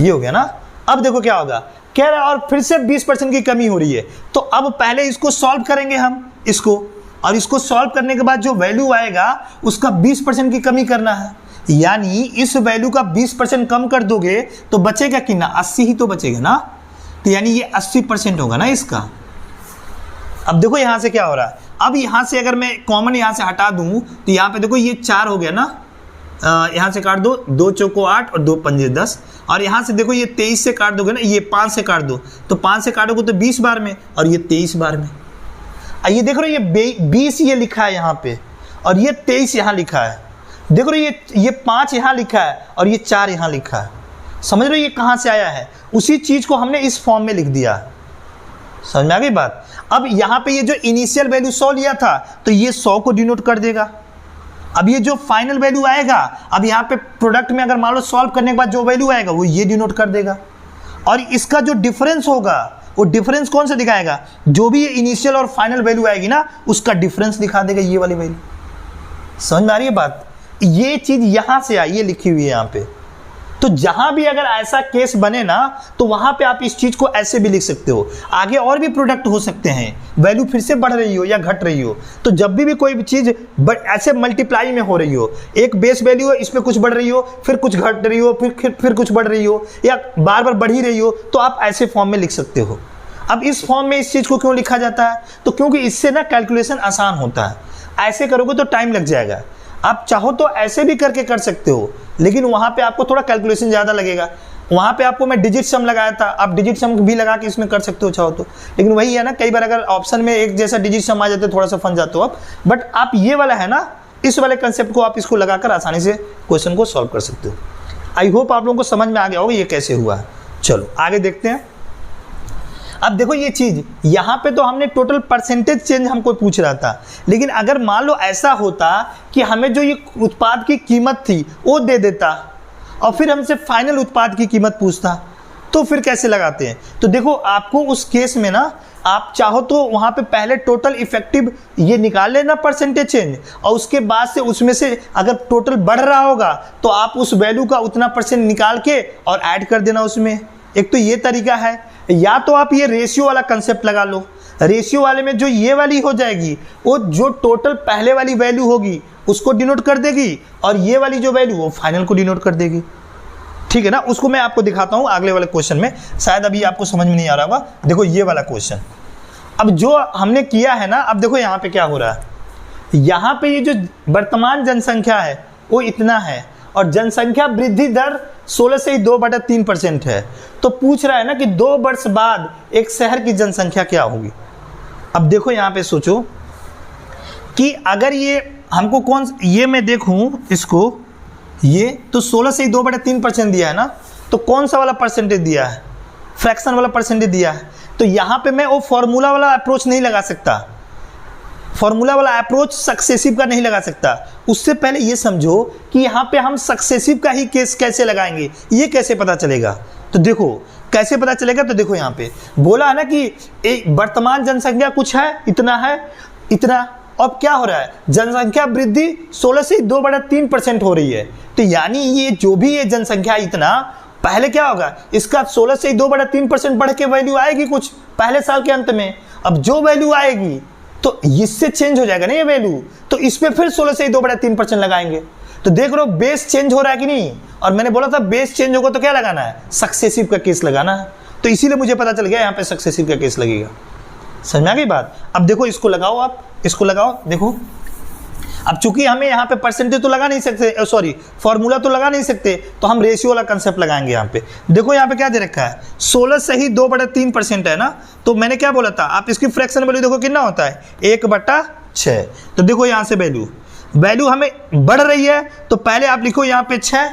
Speaker 1: ये हो गया ना। अब देखो क्या होगा, कह रहा है और फिर से 20% की कमी हो रही है। तो अब पहले इसको सॉल्व करेंगे हम इसको, और इसको सॉल्व करने के बाद जो वैल्यू आएगा उसका 20% की कमी करना है। यानी इस वैल्यू का 20% कम कर दोगे तो बचेगा कितना, 80 ही तो बचेगा ना। तो यानी ये 80% होगा ना इसका। अब देखो यहां से क्या हो रहा है, अब यहां से अगर मैं कॉमन यहां से हटा दूं तो यहां पे देखो ये 4 हो गया ना, यहां से काट दो, 2 चौको 8 और 2 पंजे 10, और यहां से देखो ये 23 से काट दोगे ना, ये 5 से काट दो, तो 5 से काटोगे तो 20 बार में और ये 23 बार में। ये देख रहे हो ये 20 ये लिखा है यहाँ पे और ये 23 यहाँ लिखा है। देख रहे हो ये 5 यहाँ लिखा है और ये 4 यहाँ लिखा है। समझ रहे हो ये कहाँ से आया है, उसी चीज को हमने इस फॉर्म में लिख दिया। समझ में आ गई बात। अब यहाँ पे ये जो इनिशियल वैल्यू 100 लिया था तो ये 100 को डिनोट कर देगा। अब ये जो फाइनल वैल्यू आएगा, अब यहाँ पे प्रोडक्ट में अगर मान लो सॉल्व करने के बाद जो वैल्यू आएगा वो ये डिनोट कर देगा, और इसका जो डिफरेंस होगा वो डिफरेंस कौन सा दिखाएगा, जो भी ये इनिशियल और फाइनल वैल्यू आएगी ना उसका डिफरेंस दिखा देगा ये वाली वैल्यू। समझ में आ रही है बात। ये चीज यहां से आई, ये लिखी हुई है यहाँ पे। तो जहां भी अगर ऐसा केस बने ना तो वहां पे आप इस चीज को ऐसे भी लिख सकते हो। आगे और भी प्रोडक्ट हो सकते हैं, वैल्यू फिर से बढ़ रही हो या घट रही हो, तो जब भी कोई भी चीज ऐसे मल्टीप्लाई में हो रही हो, एक बेस वैल्यू है इसमें कुछ बढ़ रही हो, फिर कुछ घट रही हो, फिर कुछ बढ़ रही हो, या बार बार बढ़ ही रही हो, तो आप ऐसे फॉर्म में लिख सकते हो। अब इस फॉर्म में इस चीज को क्यों लिखा जाता है, तो क्योंकि इससे ना कैलकुलेशन आसान होता है। ऐसे करोगे तो टाइम लग जाएगा। आप चाहो तो ऐसे भी करके कर सकते हो, लेकिन वहां पे आपको थोड़ा कैलकुलेशन ज्यादा लगेगा। वहां पे आपको मैं डिजिट सम लगाया था, आप डिजिट सम भी लगा के इसमें कर सकते हो चाहो तो, लेकिन वही है ना, कई बार अगर ऑप्शन में एक जैसा डिजिट सम आ जाते थोड़ा सा फंस जाते हो आप। बट आप ये वाला है ना, इस वाले कंसेप्ट को आप इसको लगाकर आसानी से क्वेश्चन को सॉल्व कर सकते हो। आई होप आप लोगों को समझ में आ गया होगा ये कैसे हुआ है। चलो आगे देखते हैं। अब देखो ये चीज यहाँ पे तो हमने टोटल परसेंटेज चेंज हमको पूछ रहा था, लेकिन अगर मान लो ऐसा होता कि हमें जो ये उत्पाद की कीमत थी वो दे देता और फिर हमसे फाइनल उत्पाद की कीमत पूछता, तो फिर कैसे लगाते हैं। तो देखो आपको उस केस में ना, आप चाहो तो वहां पे पहले टोटल इफेक्टिव ये निकाल लेना परसेंटेज चेंज, और उसके बाद से उसमें से अगर टोटल बढ़ रहा होगा तो आप उस वैल्यू का उतना परसेंट निकाल के और ऐड कर देना उसमें। एक तो ये तरीका है, या तो आप ये रेशियो वाला कंसेप्ट लगा लो। रेशियो वाले में जो ये वाली हो जाएगी वो जो टोटल पहले वाली वैल्यू होगी उसको डिनोट कर देगी, और ये वाली जो वैल्यू वो फाइनल को डिनोट कर देगी। ठीक है ना, उसको मैं आपको दिखाता हूं अगले वाले क्वेश्चन में, शायद अभी आपको समझ में नहीं आ रहा होगा। देखो ये वाला क्वेश्चन अब जो हमने किया है ना, अब देखो यहाँ पे क्या हो रहा है। यहाँ पे ये जो वर्तमान जनसंख्या है वो इतना है, और जनसंख्या वृद्धि दर 16 से ही 2/3% है। तो पूछ रहा है ना कि 2 वर्ष बाद एक शहर की जनसंख्या क्या होगी। अब देखो यहाँ पे सोचो कि अगर ये हमको ये मैं देखूं इसको, ये तो 16 से ही 2/3% दिया है ना, तो कौन सा वाला परसेंटेज दिया है, फ्रैक्शन वाला परसेंटेज दिया है। तो यहाँ पे मैं वो फॉर्मूला वाला अप्रोच नहीं लगा सकता, फॉर्मूला वाला अप्रोच सक्सेसिव का नहीं लगा सकता। उससे पहले ये समझो कि यहाँ पे हम सक्सेसिव का ही केस कैसे लगाएंगे, ये कैसे पता चलेगा। तो देखो कैसे पता चलेगा, तो देखो यहाँ पे बोला है ना कि वर्तमान जनसंख्या कुछ है, इतना है, इतना। अब क्या हो रहा है, जनसंख्या वृद्धि 16 से 2/3% हो रही है। तो यानी ये जो भी ये जनसंख्या इतना, पहले क्या होगा, इसका 16 से 2/3% बढ़ के वैल्यू आएगी कुछ पहले साल के अंत में। अब जो वैल्यू आएगी तो इससे चेंज हो जाएगा ना ये वैल्यू, तो इसमें फिर 16 से 2/3% लगाएंगे। तो देख रहे हो बेस चेंज हो रहा है कि नहीं, और मैंने बोला था बेस चेंज होगा तो क्या लगाना है, सक्सेसिव का केस लगाना है। तो इसीलिए मुझे पता चल गया यहाँ पे सक्सेसिव का केस लगेगा। समझ में आ गई बात। अब देखो इसको लगाओ, आप इसको लगाओ। देखो अब चूंकि हमें यहाँ पे परसेंटेज तो लगा नहीं सकते, सॉरी फॉर्मूला तो लगा नहीं सकते, तो हम रेशियो वाला कंसेप्ट लगाएंगे यहाँ पे। देखो यहाँ पे क्या दे रखा है, 16 से ही 2/3% है ना, तो मैंने क्या बोला था, आप इसकी फ्रैक्शन वैल्यू देखो कितना होता है, 1/6। तो देखो यहाँ से वैल्यू हमें बढ़ रही है, तो पहले आप लिखो यहाँ पे 6,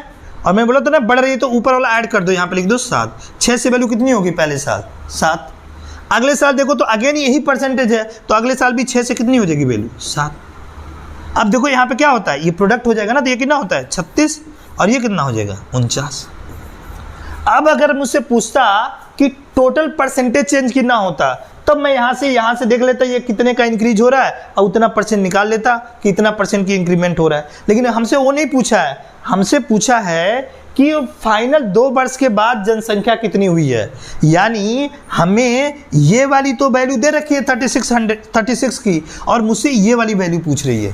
Speaker 1: और मैं बोला था ना बढ़ रही है तो ऊपर वाला ऐड कर दो, यहाँ पे लिख दो 7। 6 से वैल्यू कितनी होगी पहले साल, 7। अगले साल देखो तो अगेन यही परसेंटेज है, तो अगले साल भी 6 से कितनी हो जाएगी वैल्यू, 7। अब देखो यहाँ पे क्या होता है, ये प्रोडक्ट हो जाएगा ना, तो ये कितना होता है 36, और ये कितना हो जाएगा 49। अब अगर मुझसे पूछता कि टोटल परसेंटेज चेंज कितना होता, तब मैं यहाँ से देख लेता ये कितने का इंक्रीज हो रहा है, और उतना परसेंट निकाल लेता कि इतना परसेंट की इंक्रीमेंट हो रहा है। लेकिन हमसे वो नहीं पूछा है, हमसे पूछा है कि फाइनल 2 वर्ष के बाद जनसंख्या कितनी हुई है। यानी हमें ये वाली तो वैल्यू दे रखी है 36 की, और मुझसे ये वाली वैल्यू पूछ रही है।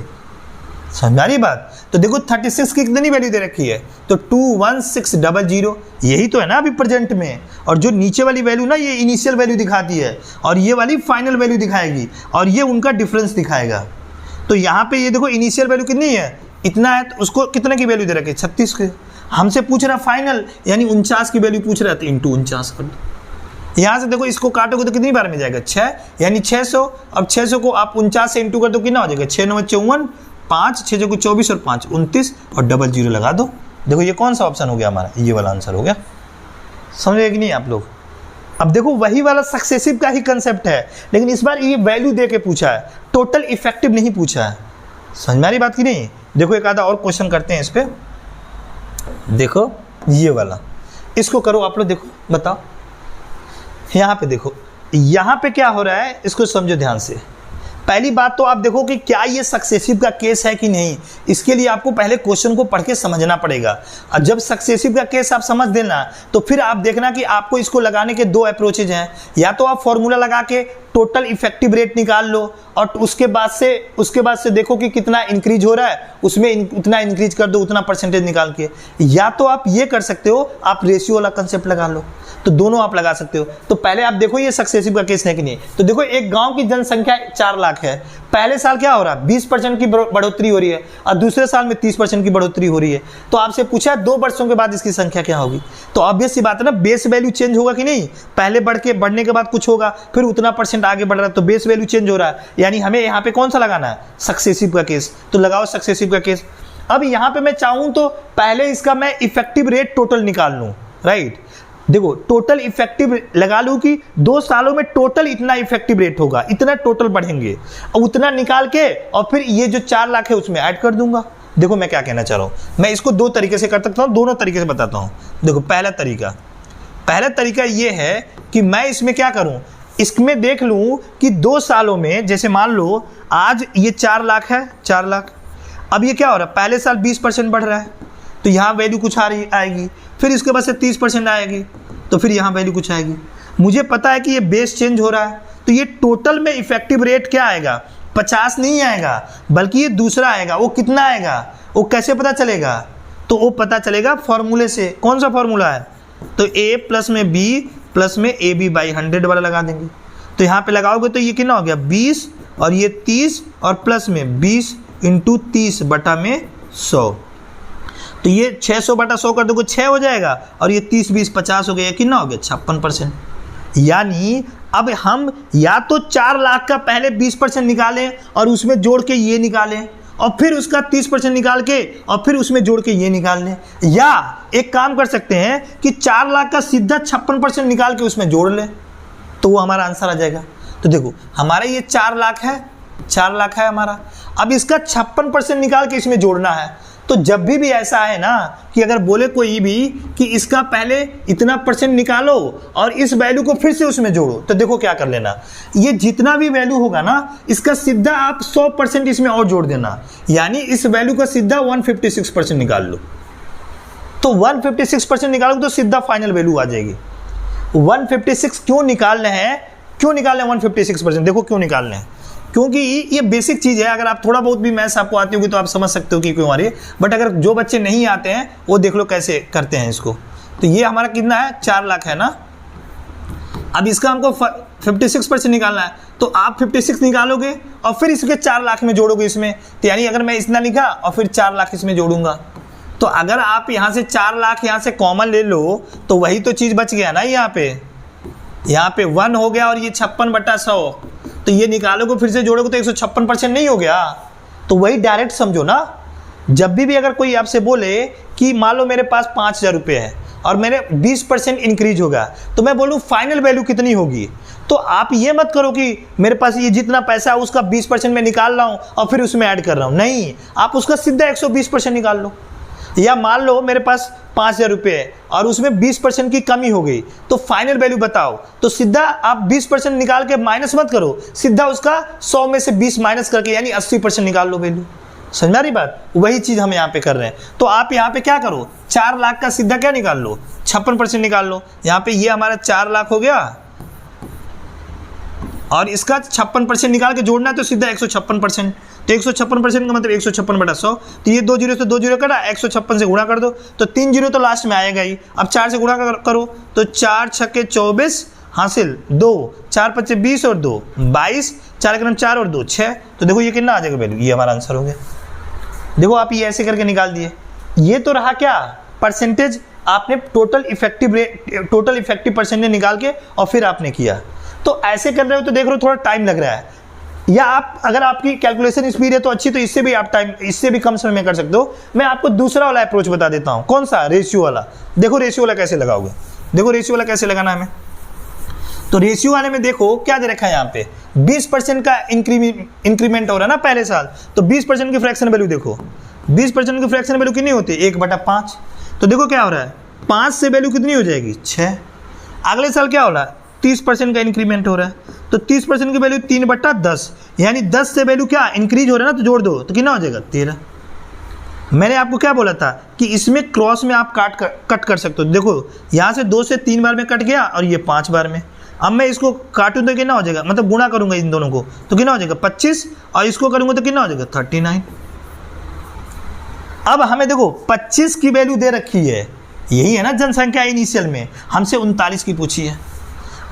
Speaker 1: समझ आ रही बात। तो देखो 36 की कितनी वैल्यू दे रखी है, तो 21600, यही तो है ना अभी प्रेजेंट में। और जो नीचे वाली वैल्यू ना ये इनिशियल वैल्यू दिखाती है और ये वाली फाइनल वैल्यू दिखाएगी और ये उनका डिफरेंस दिखाएगा। तो यहाँ पे ये देखो इनिशियल वैल्यू कितनी है, इतना है, तो उसको कितने की वैल्यू दे रखी है 36 की। हमसे पूछ रहा फाइनल यानी 49 की वैल्यू पूछ रहा है, तो इंटू 49 कर दो। यहाँ से देखो इसको काटोगे तो कितनी बार में जाएगा 6 यानी 600। अब 600 को आप 49 से इंटू कर दो, कितना हो जाएगा 6 9 54, 5 6 को 24 और 5 29 और डबल जीरो लगा दो। देखो ये कौन सा ऑप्शन हो गया हमारा, ये वाला आंसर हो गया। समझे कि नहीं आप लोग। अब देखो वही वाला सक्सेसिव का ही कंसेप्ट है, लेकिन इस बार ये वैल्यू दे के पूछा है, टोटल इफेक्टिव नहीं पूछा है। समझ में आ रही बात की नहीं। देखो एक आधा और क्वेश्चन करते हैं इस पे। देखो ये वाला, इसको करो आप लोग, देखो बताओ यहाँ पे। देखो यहाँ पे क्या हो रहा है, इसको समझो ध्यान से। पहली बात तो आप देखो कि क्या ये सक्सेसिव का केस है कि नहीं, इसके लिए आपको पहले क्वेश्चन को पढ़ के समझना पड़ेगा। और जब सक्सेसिव का केस आप समझ देना तो फिर आप देखना कि आपको इसको लगाने के दो अप्रोचेज हैं। या तो आप फॉर्मूला लगा के टोटल इफेक्टिव रेट निकाल लो और उसके बाद से देखो कि कितना इंक्रीज हो रहा है, उसमें उतना इंक्रीज कर दो, उतना परसेंटेज निकाल के। या तो आप ये कर सकते हो, आप रेशियो वाला कंसेप्ट लगा लो। तो दोनों आप लगा सकते हो। तो पहले आप देखो ये सक्सेसिव का केस है कि नहीं। तो देखो एक गांव की जनसंख्या 4 लाख है, पहले साल क्या हो रहा है 20% की बढ़ोतरी हो रही है और दूसरे साल में 30% की बढ़ोतरी हो रही है। तो आपसे पूछा 2 वर्षों के बाद इसकी संख्या क्या होगी। तो ऑब्वियस सी बात है ना, बेस वैल्यू चेंज होगा कि नहीं। पहले बढ़ने के बाद कुछ होगा, फिर उतना परसेंट आगे बढ़ रहा है, तो बेस वैल्यू चेंज हो रहा है। यानी हमें यहाँ पे कौन सा लगाना है, सक्सेसिव का केस। तो लगाओ सक्सेसिव का केस। अब यहाँ पे मैं चाहूँ तो पहले इसका मैं इफेक्टिव रेट टोटल निकाल लूँ, राइट। देखो टोटल इफेक्टिव लगा लूँ कि 2 सालों में टोटल इतना इफेक्टिव रेट होगा, इतना टोटल बढ़ेंगे, और उतना निकाल के और फिर ये जो 4 लाख है उसमें ऐड कर दूंगा। देखो मैं क्या कहना चाह रहा हूँ, मैं इसको 2 तरीके से कर सकता हूँ, दोनों तरीके से बताता हूँ। देखो पहला तरीका ये है कि मैं इसमें क्या करूँ, इसमें देख लूँ कि 2 सालों में, जैसे मान लो आज ये 4 लाख है, 4 लाख। अब ये क्या हो रहा है, पहले साल 20% बढ़ रहा है, तो यहाँ वैल्यू कुछ आएगी, फिर इसके बाद से 30% आएगी, तो फिर यहाँ वैल्यू कुछ आएगी। मुझे पता है कि ये बेस चेंज हो रहा है, तो ये टोटल में इफेक्टिव रेट क्या आएगा, 50 नहीं आएगा, बल्कि ये दूसरा आएगा। वो कितना आएगा, वो कैसे पता चलेगा, तो वो पता चलेगा फॉर्मूले से। कौन सा फॉर्मूला है, तो a प्लस में b प्लस में AB बाई 100 वाला लगा देंगे। तो यहाँ पे लगाओगे तो ये कितना हो गया 20 और ये 30 और प्लस में 20 इंटू 30 बटा में 100। तो ये 600 बटा 100 कर दोगे 6 हो जाएगा, और ये 30 20 50 हो गया, कितना हो गया 56%। यानी अब हम या तो 4 लाख का पहले 20% निकालें और उसमें जोड़ के ये निकालें, और फिर उसका 30% निकाल के और फिर उसमें जोड़ के ये निकाल लें, या एक काम कर सकते हैं कि 4 लाख का सीधा 56% निकाल के उसमें जोड़ लें, तो वो हमारा आंसर आ जाएगा। तो देखो हमारा ये 4 लाख है, 4 लाख है हमारा। अब इसका 56% निकाल के इसमें जोड़ना है। तो जब भी ऐसा है ना कि अगर बोले कोई भी कि इसका पहले इतना परसेंट निकालो और इस वैल्यू को फिर से उसमें जोड़ो, तो देखो क्या कर लेना, ये जितना भी वैल्यू होगा ना इसका सीधा आप 100% इसमें और जोड़ देना। यानी इस वैल्यू का सीधा 156% निकाल लो। तो 156% निकालोगे तो सीधा फाइनल वैल्यू आ जाएगी। 156 क्यों निकालने हैं, 156%? देखो क्यों निकालने हैं, क्योंकि ये बेसिक चीज़ है। अगर आप थोड़ा बहुत भी मैथ्स आपको आती होगी तो आप समझ सकते हो कि क्यों आ रही है, बट अगर जो बच्चे नहीं आते हैं वो देख लो कैसे करते हैं इसको। तो ये हमारा कितना है 4 लाख है ना। अब इसका हमको 56% निकालना है, तो आप 56 निकालोगे और फिर इसके 4 लाख में जोड़ोगे इसमें। तो यानी अगर मैं इतना लिखा और फिर 4 लाख इसमें जोड़ूंगा, तो अगर आप यहाँ से 4 लाख यहाँ से कॉमन ले लो तो वही तो चीज़ बच गया ना। यहाँ पे 1 हो गया और ये 56 बटा 100, तो ये निकालोगे फिर से जोड़ोगे तो 156% नहीं हो गया। तो वही डायरेक्ट समझो ना। जब भी अगर कोई आपसे बोले कि मान लो मेरे पास 5000 रुपये है और मेरे 20% इंक्रीज होगा, तो मैं बोलूँ फाइनल वैल्यू कितनी होगी। तो आप ये मत करो कि मेरे पास ये जितना पैसा है उसका 20% मैं निकाल रहा हूँ और फिर उसमें ऐड कर रहा हूँ, नहीं, आप उसका सीधा 120% निकाल लो। या मान लो मेरे पास 5000 रुपये है और उसमें 20% की कमी हो गई, तो फाइनल वैल्यू बताओ। तो सीधा आप 20% निकाल के माइनस मत करो, सीधा उसका 100 में से 20 माइनस करके यानी 80% निकाल लो वैल्यू। समझ में आ रही बात? वही चीज़ हम यहाँ पे कर रहे हैं। तो आप यहाँ पे क्या करो, 4 लाख का सीधा क्या निकाल लो, 56% निकाल लो। यहाँ पे ये हमारा 4 लाख हो गया और इसका 56% निकाल के जोड़ना है तो सीधा 156%। तो 156% का मतलब 156/100, तो ये 2 जीरो से 2 जीरो कटा, 156 से गुणा कर दो, तो 3 जीरो तो लास्ट में आएगा ही। अब 4 से गुणा करो, तो 4 छक्के 24 हासिल 2, 4 पच्चे 20 और 2 22, 4 क्रम 4 और 2 6। तो देखो ये कितना आ जाएगा वैल्यू, ये हमारा आंसर हो गया। देखो आप ये ऐसे करके निकाल दिए। ये तो रहा क्या, परसेंटेज। आपने टोटल इफेक्टिव परसेंटेज निकाल के और फिर आपने किया। तो ऐसे कर रहे हो तो देख रहे हो थोड़ा टाइम लग रहा है, या आप अगर आपकी कैलकुलेशन स्पीड है तो अच्छी, तो इससे भी आप इससे भी कम समय में कर सकते हो। मैं आपको दूसरा वाला अप्रोच बता देता हूं। कौन सा, रेशियो वाला। देखो रेशियो वाला कैसे लगाओगे, देखो रेशियो वाला कैसे लगाना है हमें। तो रेशियो वाले में देखो क्या दे रखा है यहाँ पे, 20% का इंक्रीमेंट हो रहा है ना पहले साल, तो 20% की फ्रैक्शन वैल्यू देखो, 20% की फ्रैक्शन वैल्यू कितनी होती है, 1/5। तो देखो क्या हो रहा है, 5 से वैल्यू कितनी हो जाएगी, 6। अगले साल क्या हो रहा है, 30% का इंक्रीमेंट हो रहा है, तो 30% की वैल्यू 3/10, यानी 10 से वैल्यू क्या इंक्रीज हो रहा है ना, तो जोड़ दो तो कितना हो जाएगा, 13। मैंने आपको क्या बोला था कि इसमें क्रॉस में आप कट कर सकते हो। देखो यहाँ से 2 से 3 बार में कट गया और ये 5 बार में। अब मैं इसको काटूं तो कितना हो जाएगा, मतलब गुणा करूंगा इन दोनों को तो कितना हो जाएगा 25, और इसको करूंगा तो कितना हो जाएगा 39। अब हमें देखो 25 की वैल्यू दे रखी है, यही है ना जनसंख्या इनिशियल में, हमसे 39 की पूछी है।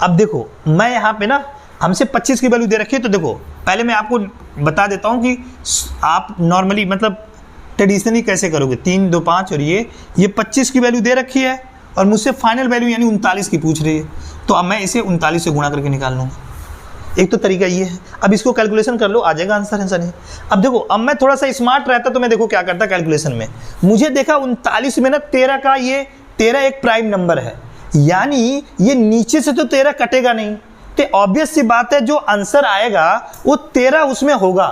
Speaker 1: अब देखो मैं यहाँ पे ना, हमसे 25 की वैल्यू दे रखी है, तो देखो पहले मैं आपको बता देता हूँ कि आप नॉर्मली मतलब ट्रेडिशनली कैसे करोगे। 3 2 5 और ये 25 की वैल्यू दे रखी है और मुझसे फाइनल वैल्यू यानी 39 की पूछ रही है, तो अब मैं इसे 39 से गुणा करके निकाल लूँगा। एक तो तरीका ये है। अब इसको कैलकुलेशन कर लो, आ जाएगा आंसर है सर। अब देखो अब मैं थोड़ा सा स्मार्ट रहता तो मैं देखो क्या करता कैलकुलेशन में, मुझे देखा 39 में ना 13 का, ये 13 एक प्राइम नंबर है, यानी ये नीचे से तो 13 कटेगा नहीं, तो ऑब्वियस सी बात है जो आंसर आएगा वो 13 उसमें होगा।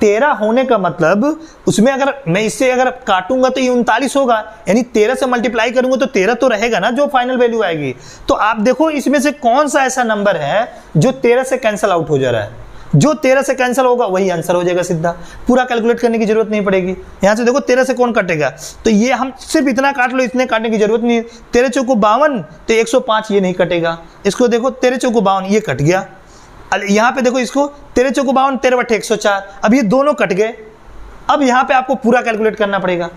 Speaker 1: 13 होने का मतलब उसमें अगर मैं इससे अगर काटूंगा तो ये 39 होगा, यानी 13 से मल्टीप्लाई करूंगा तो 13 तो रहेगा ना जो फाइनल वैल्यू आएगी। तो आप देखो इसमें से कौन सा ऐसा नंबर है जो 13 से कैंसिल आउट हो जा रहा है, जो 13 से कैंसिल होगा वही आंसर हो जाएगा सीधा, पूरा कैलकुलेट करने की जरूरत नहीं पड़ेगी। यहाँ से देखो 13 से कौन कटेगा, तो ये हम सिर्फ इतना काट लो, इतने काटने की जरूरत नहीं। 13 चौको 52, तो 105 ये नहीं कटेगा। इसको देखो 13 चौको 52 ये कट गया। यहाँ पे देखो इसको 13 चौको 52, 13/104, अब ये दोनों कट गए। अब यहाँ पे आपको पूरा कैलकुलेट करना पड़ेगा,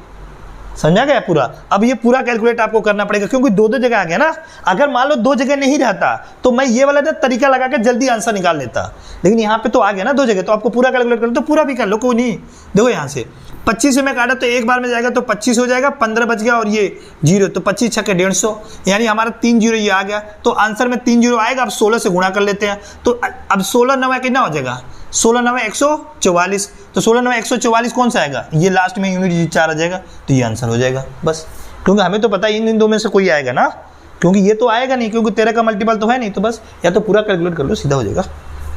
Speaker 1: समझा गया पूरा। अब ये पूरा कैलकुलेट आपको करना पड़ेगा क्योंकि दो जगह आ गया ना। अगर मान लो 2 जगह नहीं रहता तो मैं ये वाला ना तरीका लगा के जल्दी आंसर निकाल लेता, लेकिन यहाँ पे तो आ गया ना 2 जगह, तो आपको पूरा कैलकुलेट कर लो तो पूरा भी कर लो, कोई नहीं। देखो यहाँ से 25 से मैं काटा तो एक बार में जाएगा तो 25 हो जाएगा, 15 बच गया और ये 0, तो 25 छक्के 150, यानी हमारा 3 जीरो ये आ गया। तो आंसर में 3 जीरो आएगा। अब 16 से गुणा कर लेते हैं, तो अब 16 9 कितना हो जाएगा, 16 9 144, तो 16 9 144 कौन सा आएगा, ये लास्ट में यूनिट 4 आ जाएगा, तो ये आंसर हो जाएगा बस। क्योंकि हमें तो पता है इन दो में से कोई आएगा ना, क्योंकि ये तो आएगा नहीं, क्योंकि 13 का मल्टीपल तो है नहीं, तो बस या तो पूरा कैलकुलेट कर लो सीधा हो जाएगा।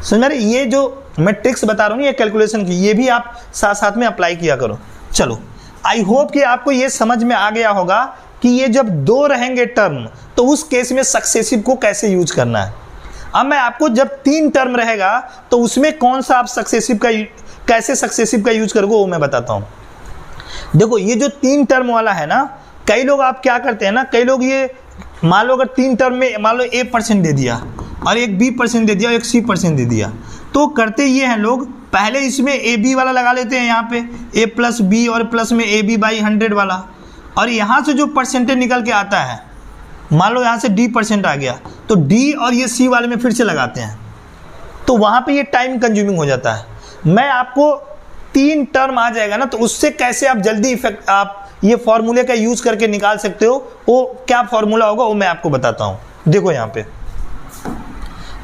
Speaker 1: समझ में? ये जो मैं ट्रिक्स बता रहा हूँ ये कैलकुलेशन की, ये भी आप साथ साथ में अप्लाई किया करो। चलो आई होप कि आपको ये समझ में आ गया होगा कि ये जब 2 रहेंगे टर्म तो उस केस में सक्सेसिव को कैसे यूज करना है। अब मैं आपको जब 3 टर्म रहेगा तो उसमें कौन सा आप सक्सेसिव का कैसे सक्सेसिव का यूज करोगे वो मैं बताता हूँ। देखो ये जो 3 टर्म वाला है ना, कई लोग आप क्या करते हैं ना, कई लोग ये मान लो अगर 3 टर्म में मान लो A% दे दिया और एक B% दे दिया और एक C% दे दिया, तो करते ये हैं लोग पहले इसमें AB वाला लगा लेते हैं, यहाँ पे A + B और प्लस में AB/100 वाला, और यहाँ से जो परसेंटेज निकल के आता है मान लो यहाँ से D% आ गया तो D और ये C वाले में फिर से लगाते हैं, तो वहाँ पे ये टाइम कंज्यूमिंग हो जाता है। मैं आपको 3 टर्म आ जाएगा ना, तो उससे कैसे आप जल्दी इफेक्ट आप ये फॉर्मूले का यूज करके निकाल सकते हो, वो क्या फॉर्मूला होगा वो मैं आपको बताता हूँ। देखो यहाँ पे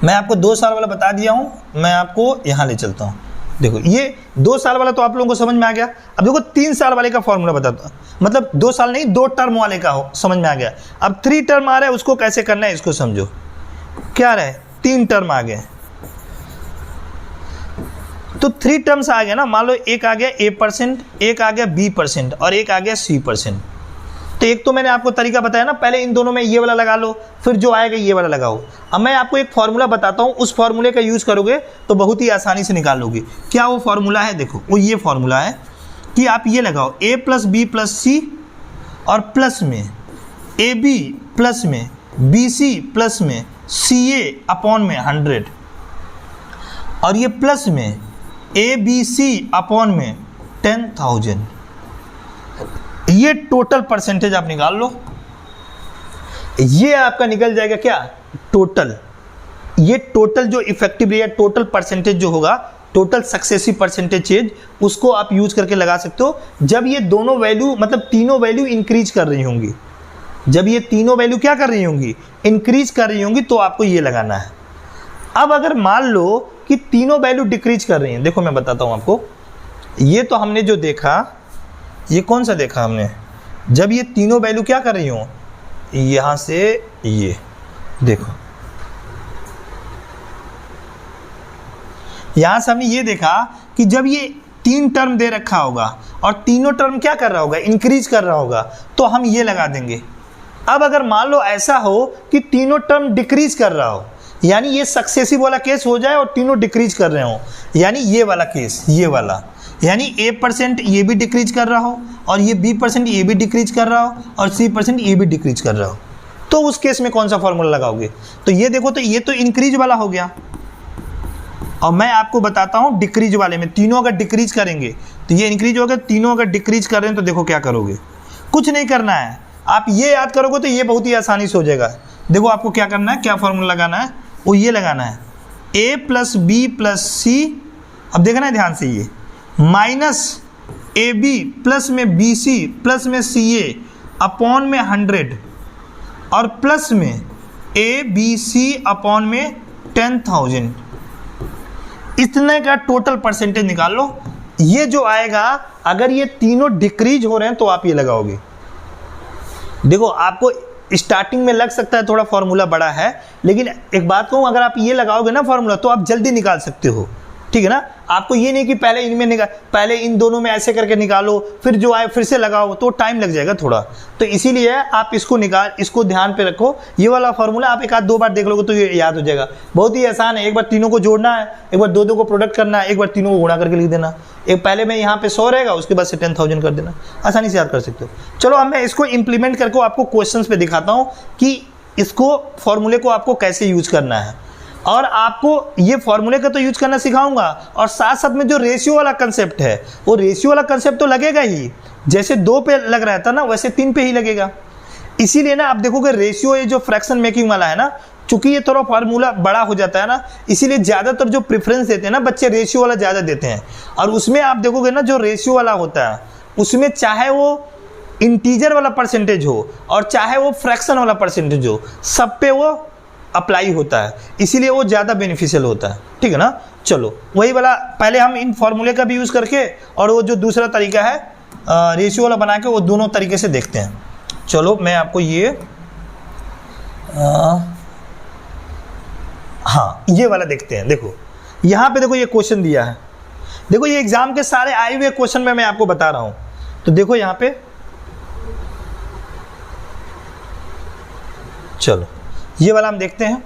Speaker 1: मैं आपको 2 साल वाला बता दिया हूँ, मैं आपको यहाँ ले चलता हूँ। देखो ये 2 साल वाला तो आप लोगों को समझ में आ गया। अब देखो 3 साल वाले का फॉर्मूला बताता हूँ, मतलब 2 साल नहीं 2 टर्म वाले का हो, समझ में आ गया। अब 3 टर्म आ रहा है, उसको कैसे करना है इसको समझो। क्या रहे 3 टर्म आ गए, तो 3 टर्म्स आ गया ना, मान लो एक आ गया A%, एक आ गया B% और एक आ गया C%। तो एक तो मैंने आपको तरीका बताया ना, पहले इन दोनों में ये वाला लगा लो, फिर जो आएगा ये वाला लगाओ। अब मैं आपको एक फॉर्मूला बताता हूँ, उस फॉर्मूले का यूज करोगे तो बहुत ही आसानी से निकाल लोगे। क्या वो फॉर्मूला है, देखो वो ये फॉर्मूला है कि आप ये लगाओ A + B + C और प्लस में AB प्लस में BC प्लस में CA/100 और ये प्लस में ABC अपॉन में 10,000, ये टोटल परसेंटेज आप निकाल लो। ये आपका निकल जाएगा क्या, टोटल। ये टोटल जो इफेक्टिव रेट, टोटल परसेंटेज जो होगा, टोटल सक्सेसिव परसेंटेज चेंज, उसको आप यूज करके लगा सकते हो जब ये दोनों वैल्यू, मतलब तीनों वैल्यू इंक्रीज कर रही होंगी। जब ये तीनों वैल्यू क्या कर रही होंगी, इंक्रीज कर रही होंगी, तो आपको ये लगाना है। अब अगर मान लो कि तीनों वैल्यू डिक्रीज कर रही हैं, देखो मैं बताता हूं आपको। ये तो हमने जो देखा, ये कौन सा देखा हमने, जब ये तीनों वैल्यू क्या कर रही हो, यहां से ये देखो, यहां से हमने ये देखा कि जब ये 3 टर्म दे रखा होगा और तीनों टर्म क्या कर रहा होगा, इंक्रीज कर रहा होगा, तो हम ये लगा देंगे। अब अगर मान लो ऐसा हो कि तीनों टर्म डिक्रीज कर रहा हो, यानी ये सक्सेसिव वाला केस हो जाए और तीनों डिक्रीज कर रहे हो, यानी ये वाला केस, ये वाला, यानी A% ये भी डिक्रीज कर रहा हो और ये B% ये भी डिक्रीज कर रहा हो और C% ये भी डिक्रीज कर रहा हो, तो उस केस में कौन सा फॉर्मूला लगाओगे। तो ये देखो, तो ये तो इंक्रीज वाला हो गया, और मैं आपको बताता हूं डिक्रीज वाले में, तीनों अगर डिक्रीज करेंगे तो ये इंक्रीज होगा, तीनों अगर डिक्रीज कर रहे हैं तो देखो क्या करोगे, कुछ नहीं करना है, आप ये याद करोगे तो ये बहुत ही आसानी से हो जाएगा। देखो आपको क्या करना है, क्या फॉर्मूला लगाना है, वो ये लगाना है, A + B + C, अब देखना है ध्यान से, ये माइनस AB प्लस में BC प्लस में CA अपॉन में 100 और प्लस में ABC अपॉन में 10,000, इतने का टोटल परसेंटेज निकाल लो। ये जो आएगा, अगर ये तीनों डिक्रीज हो रहे हैं तो आप ये लगाओगे। देखो आपको स्टार्टिंग में लग सकता है थोड़ा फॉर्मूला बड़ा है, लेकिन एक बात कहूं, अगर आप ये लगाओगे ना फॉर्मूला, तो आप जल्दी निकाल सकते हो, ठीक है ना। आपको ये नहीं कि पहले इनमें निकाल, पहले इन दोनों में ऐसे करके निकालो, फिर जो आए फिर से लगाओ, तो टाइम लग जाएगा थोड़ा। तो इसीलिए आप इसको ध्यान पे रखो, ये वाला फॉर्मूला आप 1-2 बार देख लोगे तो ये याद हो जाएगा। बहुत ही आसान है, एक बार तीनों को जोड़ना है, एक बार दो को प्रोडक्ट करना है, एक बार तीनों को गुणा करके लिख देना। एक पहले में यहाँ पे 100 रहेगा, उसके बाद से 10,000 कर देना, आसानी से याद कर सकते हो। चलो अब मैं इसको इंप्लीमेंट करके आपको क्वेश्चंस पे दिखाता हूँ कि इसको फॉर्मूले को आपको कैसे यूज करना है, और आपको ये फॉर्मूले का तो यूज करना सिखाऊंगा, और साथ साथ में जो रेशियो वाला कंसेप्ट है, वो रेशियो वाला कंसेप्ट तो लगेगा ही, जैसे 2 पे लग रहा था ना, वैसे 3 पे ही लगेगा। इसीलिए ना आप देखोगे रेशियो, ये जो फ्रैक्शन मेकिंग वाला है ना, चूंकि ये थोड़ा फार्मूला बड़ा हो जाता है ना, इसीलिए ज्यादातर जो प्रेफरेंस देते हैं ना बच्चे, रेशियो वाला ज्यादा देते हैं। और उसमें आप देखोगे ना, जो रेशियो वाला होता है उसमें चाहे वो इंटीजर वाला परसेंटेज हो और चाहे वो फ्रैक्शन वाला परसेंटेज हो, सब पे वो अप्लाई होता है, इसीलिए वो ज़्यादा बेनिफिशियल होता है, ठीक है ना। चलो वही वाला पहले हम इन फॉर्मूले का भी यूज़ करके, और वो जो दूसरा तरीका है रेशियो वाला बना के, वो दोनों तरीके से देखते हैं। चलो मैं आपको ये हाँ, ये वाला देखते हैं। देखो यहाँ पे देखो, ये क्वेश्चन दिया है, देखो ये एग्जाम के सारे आए हुए क्वेश्चन में मैं आपको बता रहा हूँ। तो देखो यहाँ पे, चलो ये वाला हम देखते हैं,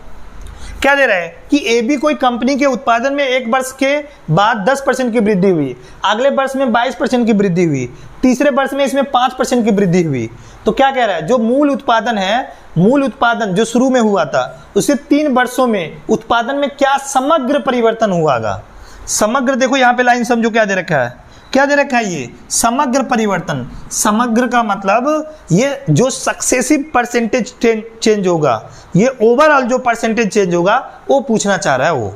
Speaker 1: क्या दे रहा है कि AB कोई कंपनी के उत्पादन में 1 वर्ष के बाद 10% की वृद्धि हुई, अगले वर्ष में 22% की वृद्धि हुई, तीसरे वर्ष में इसमें 5% की वृद्धि हुई। तो क्या कह रहा है, जो मूल उत्पादन है, मूल उत्पादन जो शुरू में हुआ था, उसे 3 वर्षों में उत्पादन में क्या समग्र परिवर्तन हुआगा। समग्र, देखो यहाँ पे लाइन समझो, क्या दे रखा है, क्या दे रखा है, ये समग्र परिवर्तन। समग्र का मतलब ये जो सक्सेसिव परसेंटेज चेंज होगा, ये ओवरऑल जो परसेंटेज चेंज होगा, वो पूछना चाह रहा है वो।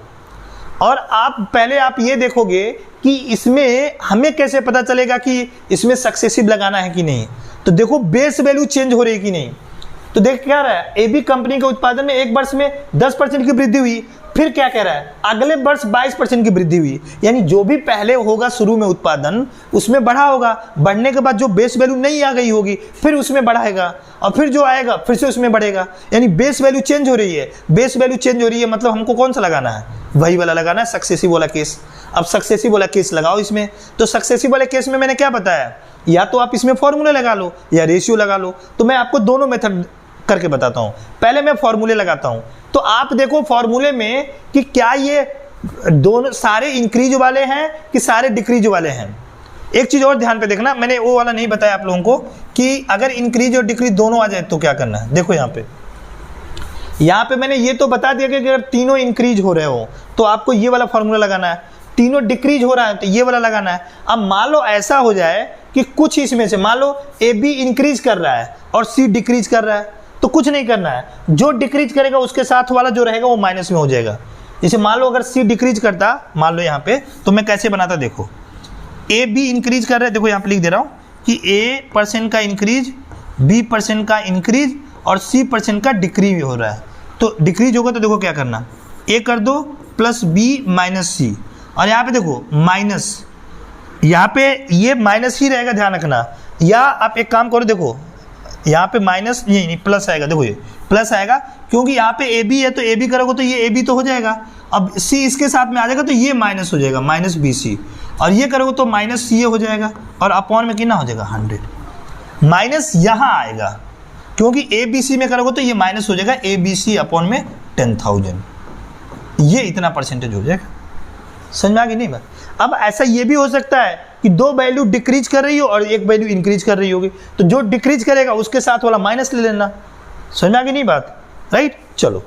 Speaker 1: और आप पहले आप ये देखोगे कि इसमें हमें कैसे पता चलेगा कि इसमें सक्सेसिव लगाना है कि नहीं। तो देखो बेस वैल्यू चेंज हो रही है कि नहीं। तो देख क्या रहा है, AB कंपनी के उत्पादन में 1 वर्ष में 10% की वृद्धि हुई, फिर क्या कह रहा है, अगले वर्ष 22% की वृद्धि हुई, यानी जो भी पहले होगा शुरू में उत्पादन, उसमें बढ़ा होगा, बढ़ने के बाद जो बेस वैल्यू नहीं आ गई होगी, फिर उसमें बढ़ाएगा, और फिर जो आएगा फिर से उसमें बढ़ेगा, यानी बेस वैल्यू चेंज हो रही है। बेस वैल्यू चेंज हो रही है मतलब हमको कौन सा लगाना है, वही वाला लगाना है, सक्सेसिव वाला केस। अब सक्सेसिव वाला केस लगाओ इसमें। तो सक्सेसिव वाले केस में मैंने क्या बताया, या तो आप इसमें फॉर्मूले लगा लो या रेशियो लगा लो। तो मैं आपको दोनों मेथड करके बताता हूं। पहले मैं फॉर्मूले लगाता हूं, तो आप देखो फॉर्मूले में कि क्या ये दोनों सारे इंक्रीज वाले हैं कि सारे डिक्रीज वाले हैं। एक चीज और ध्यान पे देखना, मैंने वो वाला नहीं बताया आप लोगों को कि अगर इंक्रीज और डिक्रीज दोनों आ जाए तो क्या करना है। देखो यहाँ पे मैंने ये तो बता दिया कि अगर तीनों इंक्रीज हो रहे हो तो आपको ये वाला फॉर्मूला लगाना है। तीनों डिक्रीज हो रहा है तो ये वाला लगाना है। अब मान लो ऐसा हो जाए कि कुछ इसमें से, मान लो ए बी इंक्रीज कर रहा है और सी डिक्रीज कर रहा है, तो कुछ नहीं करना है, जो डिक्रीज करेगा उसके साथ वाला जो रहेगा वो माइनस में हो जाएगा। जैसे मान लो अगर सी डिक्रीज करता, मान लो यहाँ पे, तो मैं कैसे बनाता, देखो ए बी इंक्रीज कर रहा है, देखो यहाँ पे लिख दे रहा हूँ कि ए % का इंक्रीज, बी % का इंक्रीज और सी % का डिक्रीज हो रहा है। तो डिक्रीज होगा तो देखो क्या करना, ए कर दो प्लस बी माइनस सी, और यहाँ पे देखो माइनस, यहाँ पे ये माइनस ही रहेगा, ध्यान रखना। या आप एक काम करो, देखो यहाँ पे माइनस नहीं प्लस आएगा, देखो ये प्लस आएगा क्योंकि यहाँ पे ए बी है, तो ए बी करोगे तो ये ए बी तो हो जाएगा। अब सी इसके साथ में आ जाएगा तो ये माइनस हो जाएगा, माइनस बी सी, और ये करोगे तो माइनस सी ए हो जाएगा, और अपॉन में कितना हो जाएगा 100। माइनस यहाँ आएगा क्योंकि ए बी सी में करोगे तो ये माइनस हो जाएगा, ए बी सी अपॉन में 10,000, ये इतना % हो जाएगा। समझ में आ गई नहीं बात? अब ऐसा ये भी हो सकता है कि दो वैल्यू डिक्रीज कर रही हो और एक वैल्यू इंक्रीज कर रही होगी, तो जो डिक्रीज करेगा उसके साथ वाला माइनस ले लेना। समझ में आ गई नहीं बात? राइट, चलो।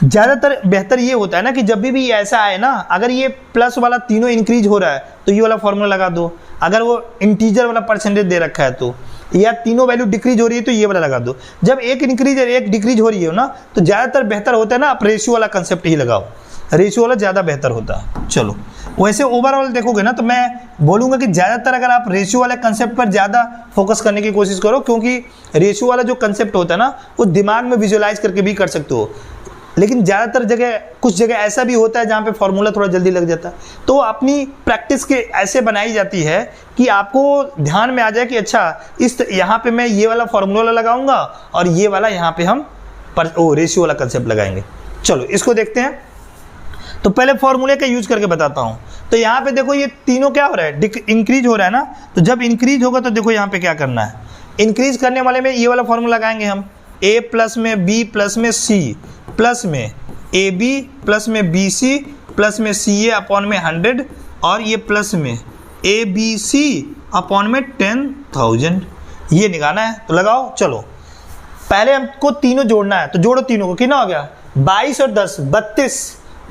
Speaker 1: ज़्यादातर बेहतर ये होता है ना कि जब भी ऐसा आए ना, अगर ये प्लस वाला तीनों इंक्रीज हो रहा है तो ये वाला फॉर्मूला लगा दो, अगर वो इंटीजर वाला % दे रखा है तो, या तीनों वैल्यू डिक्रीज हो रही है तो ये वाला लगा दो। जब एक इंक्रीज और एक डिक्रीज हो रही है ना, तो ज़्यादातर बेहतर होता है ना आप रेशियो वाला कंसेप्ट ही लगाओ, रेशियो वाला ज़्यादा बेहतर होता है। चलो, वैसे ओवरऑल देखोगे ना तो मैं बोलूँगा कि ज़्यादातर अगर आप रेशियो वाले कंसेप्ट पर ज़्यादा फोकस करने की कोशिश करो, क्योंकि रेशियो वाला जो कंसेप्ट होता है ना वो दिमाग में विजुअलाइज करके भी कर सकते हो, लेकिन ज़्यादातर जगह, कुछ जगह ऐसा भी होता है जहाँ पे फॉर्मूला थोड़ा जल्दी लग जाता है, तो अपनी प्रैक्टिस के ऐसे बनाई जाती है कि आपको ध्यान में आ जाए कि अच्छा इस यहाँ पे मैं ये वाला फॉर्मूला लगाऊंगा और ये वाला यहाँ पे हम रेशियो वाला कंसेप्ट लगाएंगे। चलो इसको देखते हैं। तो पहले फॉर्मूले का यूज करके बताता हूँ। तो यहाँ पे देखो ये तीनों क्या हो रहा है, इंक्रीज हो रहा है ना, तो जब इंक्रीज होगा तो देखो यहाँ पे क्या करना है, इंक्रीज करने वाले में ये वाला फॉर्मूला लगाएंगे हम, ए प्लस में बी प्लस में सी प्लस में ए बी प्लस में बी सी प्लस में सी ए अपॉन में 100 और ये प्लस में ए बी सी अपॉन में 10,000, ये निकालना है। तो लगाओ, चलो पहले हमको तीनों जोड़ना है, तो जोड़ो तीनों को, कितना हो गया 22 और 10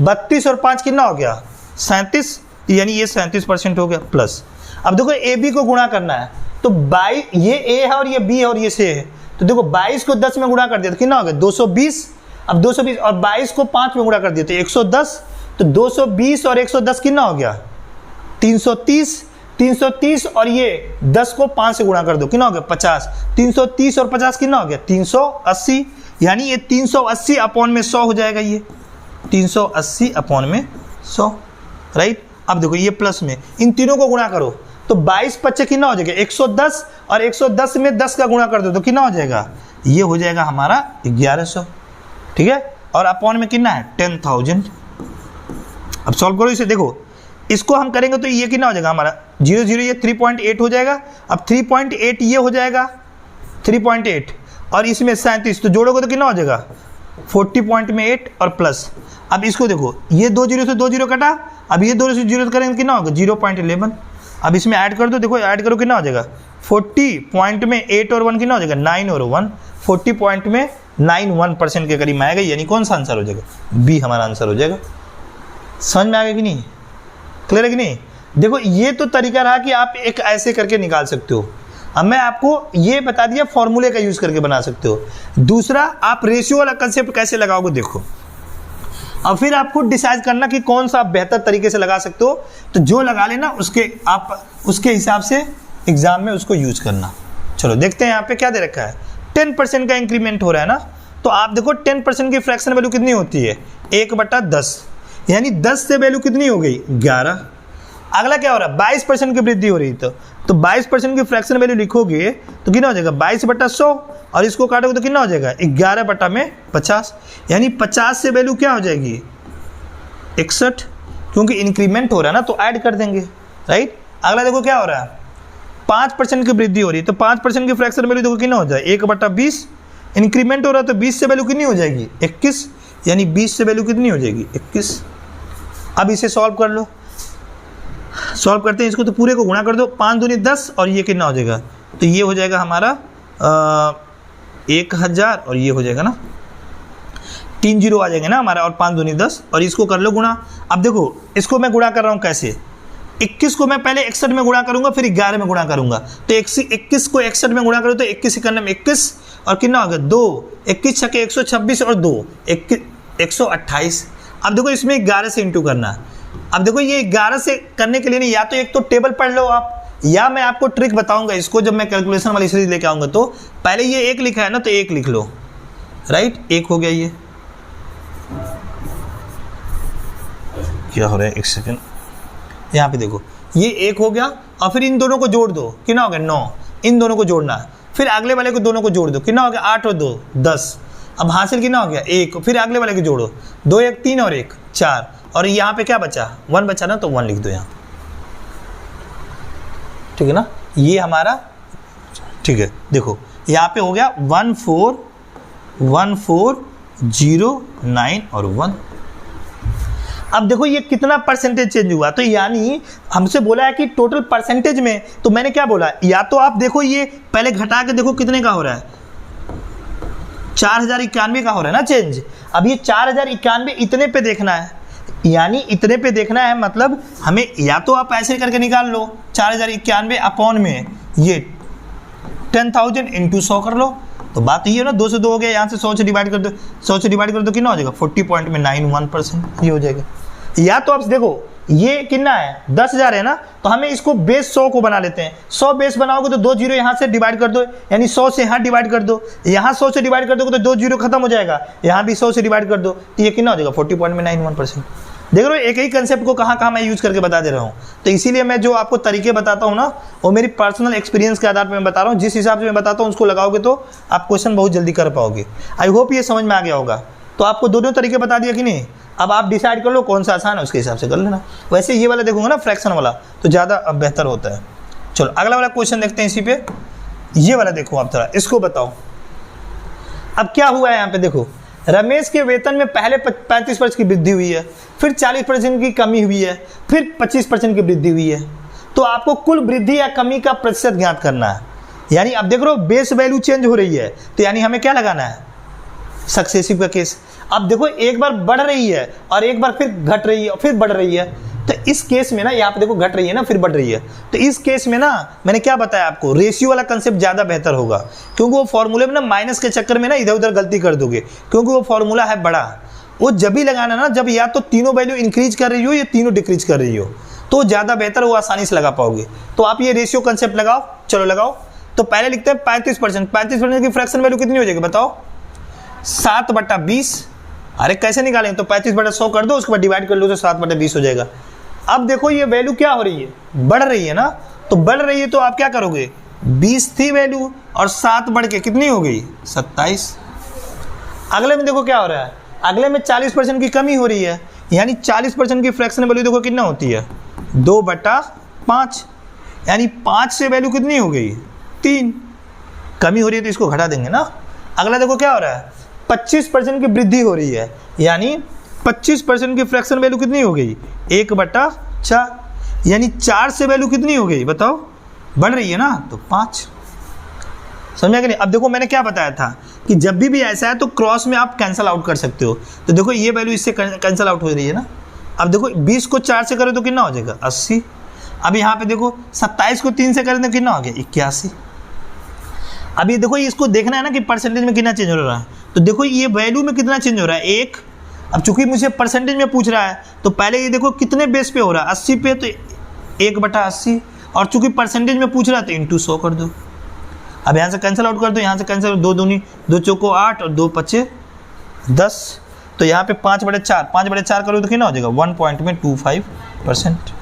Speaker 1: 32 और 5 कितना हो गया 37, यानी ये 37% हो गया प्लस। अब देखो ए बी को गुणा करना है, तो 22, ये ए है और ये बी है और ये सी है, तो देखो 22 को 10 में गुणा कर दिया तो कितना हो गया 220। अब 220 और 22 को 5 में गुणा कर दिया तो 110, तो 220 और 110 कितना हो गया 330 और ये 10 को 5 से गुणा कर दो कितना हो गया 50, 330 और 50 कितना हो गया 380, यानी ये 380 अपॉन में 100 हो जाएगा, ये 380 अपॉन में 100, राइट। अब देखो ये प्लस में इन तीनों को गुणा करो तो 22 25 कितना हो जाएगा 110, और 110 में 10 का गुणा कर दो तो कितना हो जाएगा, ये हो जाएगा हमारा 1100, ठीक है। और अपॉन में कितना है 10,000। अब सॉल्व करो इसे, देखो इसको हम करेंगे तो ये कितना हो जाएगा हमारा 0 0, ये 3.8 हो जाएगा। अब 3.8 ये हो जाएगा 3.8 और इसमें 37, तो जोड़ोगे तो कितना हो जाएगा 40.8 और प्लस। अब इसको देखो, ये 2 0 से 2 0 कटा, अब ये 2 से 0 करेंगे कितना होगा 0.11। अब इसमें ऐड कर दो, देखो ऐड करो कितना हो जाएगा 40 पॉइंट में 8 और 1 कितना हो जाएगा 9 और 1, 40 पॉइंट में 91% के करीब आएगा, यानी कौन सा आंसर हो जाएगा, बी हमारा आंसर हो जाएगा। समझ में आ गया कि नहीं, क्लियर है कि नहीं? देखो ये तो तरीका रहा कि आप एक ऐसे करके निकाल सकते हो। अब मैं आपको ये बता दिया फॉर्मूले का यूज करके बना सकते हो। दूसरा, आप रेशियो वाला कंसेप्ट कैसे लगाओगे देखो, और फिर आपको डिसाइड करना कि कौन सा आप बेहतर तरीके से लगा सकते हो, तो जो लगा लेना उसके हिसाब से एग्जाम में उसको यूज करना। चलो देखते हैं यहाँ पे क्या दे रखा है, 10% का इंक्रीमेंट हो रहा है ना, तो आप देखो 10% की फ्रैक्शन वैल्यू कितनी होती है 1/10, यानी 10 से वैल्यू कितनी हो गई 11। अगला क्या हो रहा है 22% की वृद्धि हो रही है, तो 22% की फ्रैक्शन वैल्यू लिखोगे तो कितना हो जाएगा 22/100, और इसको काटोगे तो कितना हो जाएगा 11/50, यानी 50 से वैल्यू क्या हो जाएगी 61, क्योंकि इंक्रीमेंट हो रहा है ना तो ऐड कर देंगे, राइट। अगला देखो क्या हो रहा है 5% की वृद्धि हो रही है, तो 5% की फ्रैक्शन वैल्यू देखो कितना हो जाए 1/20, इंक्रीमेंट हो रहा है तो 20 से वैल्यू कितनी हो जाएगी 21, यानी 20 से वैल्यू कितनी हो जाएगी 21। अब इसे सॉल्व कर लो, सॉल्व करते हैं इसको, तो पूरे को गुणा कर दो, 5 दूनी 10 और ये कितना हो जाएगा, तो ये हो जाएगा हमारा 1000 और ये हो जाएगा ना 3 जीरो आ जाएंगे ना हमारा, और 5 दूनी 10, और इसको कर लो गुणा। अब देखो इसको मैं गुणा कर रहा हूँ कैसे, 21 को मैं पहले 61 में गुणा करूंगा, फिर 11 में गुणा करूंगा। तो 21 को 61 में गुणा करूँ तो 21 51 में 21, और कितना हो गया 2, 21 छके 126 और 2 128। अब देखो इसमें 11 से इंटू करना। अब देखो ये 11 से करने के लिए नहीं, या तो एक तो टेबल पढ़ लो आप, या मैं आपको ट्रिक बताऊंगा इसको जब मैं कैलकुलेशन वाली सीरीज लेके आऊंगा। तो पहले ये 1 लिखा है ना, तो 1 लिख लो, राइट, 1 हो गया। ये क्या हो रहा है, एक सेकेंड, यहाँ पे देखो ये 1 हो गया, और फिर इन दोनों को जोड़ दो, कितना हो गया 9, इन दोनों को जोड़ना है, फिर अगले वाले को दोनों को जोड़ दो, कितना हो गया 8 और 2 10। अब हासिल कितना हो गया 1, फिर अगले वाले को जोड़ो, 2 1 3 और 1 4, और यहाँ पे क्या बचा 1 बचा ना, तो 1 लिख दो यहाँ, ठीक है ना, ये हमारा ठीक है। देखो यहाँ पे हो गया 14140 और 1। अब देखो ये कितना परसेंटेज चेंज हुआ, तो यानी हमसे बोला है कि टोटल परसेंटेज में, तो मैंने क्या बोला, या तो आप देखो ये पहले घटा के देखो कितने का हो रहा है, 4091 का हो रहा है ना चेंज। अब ये 4091 इतने पे देखना है, यानी इतने पे देखना है, मतलब हमें या तो आप ऐसे करके निकाल लो 4091 अपॉन में ये 10,000 इंटू 100 कर लो, तो बात ये है ना, 2 से 2 हो गया, यहाँ से 100 से डिवाइड कर दो, 100 से डिवाइड कर दो, कितना हो जाएगा 40.91% ये हो जाएगा। या तो आप देखो ये कितना है 10,000 है ना, तो हमें इसको बेस 100 को बना लेते हैं, 100 बेस बनाओगे तो 2 जीरो यहाँ से डिवाइड कर दो, यानी 100 से यहाँ डिवाइड कर दो, यहाँ 100 से डिवाइड कर दोगे तो 2 जीरो खत्म हो जाएगा, यहाँ भी 100 से डिवाइड कर दो, तो ये कितना हो जाएगा 40.91%। देख रहे हो एक ही कंसेप्ट को कहाँ मैं यूज करके बता दे रहा हूँ। तो इसीलिए मैं जो आपको तरीके बताता हूँ ना, वो मेरी पर्सनल एक्सपीरियंस के आधार पर मैं बता रहा हूँ, जिस हिसाब से मैं बताता हूँ उसको लगाओगे तो आप क्वेश्चन बहुत जल्दी कर पाओगे। आई होप ये समझ में आ गया होगा। तो आपको दोनों तरीके बता दिया कि नहीं, अब आप डिसाइड कर लो कौन सा आसान है, उसके हिसाब से कर लेना। वैसे ये वाला देखूंगा ना फ्रैक्शन वाला, तो ज़्यादा बेहतर होता है। चलो अगला वाला क्वेश्चन देखते हैं इसी पे, ये वाला देखो आप थोड़ा, इसको बताओ। अब क्या हुआ है यहाँ पे देखो, रमेश के वेतन में पहले 35% की वृद्धि हुई है, फिर 40% की कमी हुई है, फिर 25% की वृद्धि हुई है। तो आपको कुल वृद्धि या कमी का प्रतिशत ज्ञात करना है। यानी अब देख रहे हो बेस वैल्यू चेंज हो रही है, तो यानी हमें क्या लगाना है, सक्सेसिव का केस। अब देखो एक बार बढ़ रही है और एक बार फिर घट रही है और फिर बढ़ रही है, तो इस केस में ना यहाँ पे देखो घट रही है ना फिर बढ़ रही है, तो इस केस में ना मैंने क्या बताया आपको, रेशियो वाला कंसेप्ट ज़्यादा बेहतर होगा, क्योंकि वो फॉर्मूले में ना माइनस के चक्कर में ना इधर उधर गलती कर दोगे, क्योंकि वो फॉर्मूला है बड़ा। वो जब भी लगाना ना जब या तो तीनों वैल्यू इंक्रीज कर रही हो या तीनों डिक्रीज कर रही हो, तो ज़्यादा बेहतर, वो आसानी से लगा पाओगे। तो आप ये रेशियो कंसेप्ट लगाओ, चलो लगाओ। तो पहले लिखते हैं 35%, 35% की फ्रैक्शन वैल्यू कितनी हो जाएगी बताओ, 7/20। अरे कैसे निकालेंगे, तो 35/100 कर दो, उसके बाद डिवाइड कर लो तो 7/20 हो जाएगा। अब देखो ये वैल्यू क्या हो रही है, बढ़ रही है ना, तो बढ़ रही है तो आप क्या करोगे, 20 थी वैल्यू और 7 बढ़ के कितनी हो गई 27। अगले में देखो क्या हो रहा है, अगले में 40% की कमी हो रही है, यानी 40% की फ्रैक्शन वैल्यू देखो कितना होती है 2/5, यानी 5 से वैल्यू कितनी हो गई 3, कमी हो रही है तो इसको घटा देंगे ना। अगला देखो क्या हो रहा है, 25% की वृद्धि हो रही है, यानी 25% की फ्रैक्शन वैल्यू कितनी हो गई 1/4, यानी 4 से वैल्यू कितनी हो गई बताओ, बढ़ रही है ना, तो 5। समझा कि नहीं। अब देखो मैंने क्या बताया था कि जब भी ऐसा है तो क्रॉस में आप कैंसल आउट कर सकते हो, तो देखो ये वैल्यू इससे कैंसल आउट हो रही है ना। अब देखो 20 को 4 से करो तो कितना हो जाएगा 80। अब यहाँ पे देखो 27 को 3 से करें तो कितना हो गया 81। अब ये देखो इसको देखना है ना कि परसेंटेज में कितना चेंज हो रहा है, तो देखो ये वैल्यू में कितना चेंज हो रहा है 1। अब चूंकि मुझे परसेंटेज में पूछ रहा है तो पहले ये देखो कितने बेस पे हो रहा है 80 पे, तो 1/80, और चूंकि परसेंटेज में पूछ रहा है तो इंटू 100 कर दो। अब यहाँ से कैंसिल आउट कर दो, यहाँ से कैंसिल, 2 दूनी 2 चौको 8 और 2 पचे 10, तो यहाँ पे 5/4 करो तो कितना हो जाएगा 1.25%।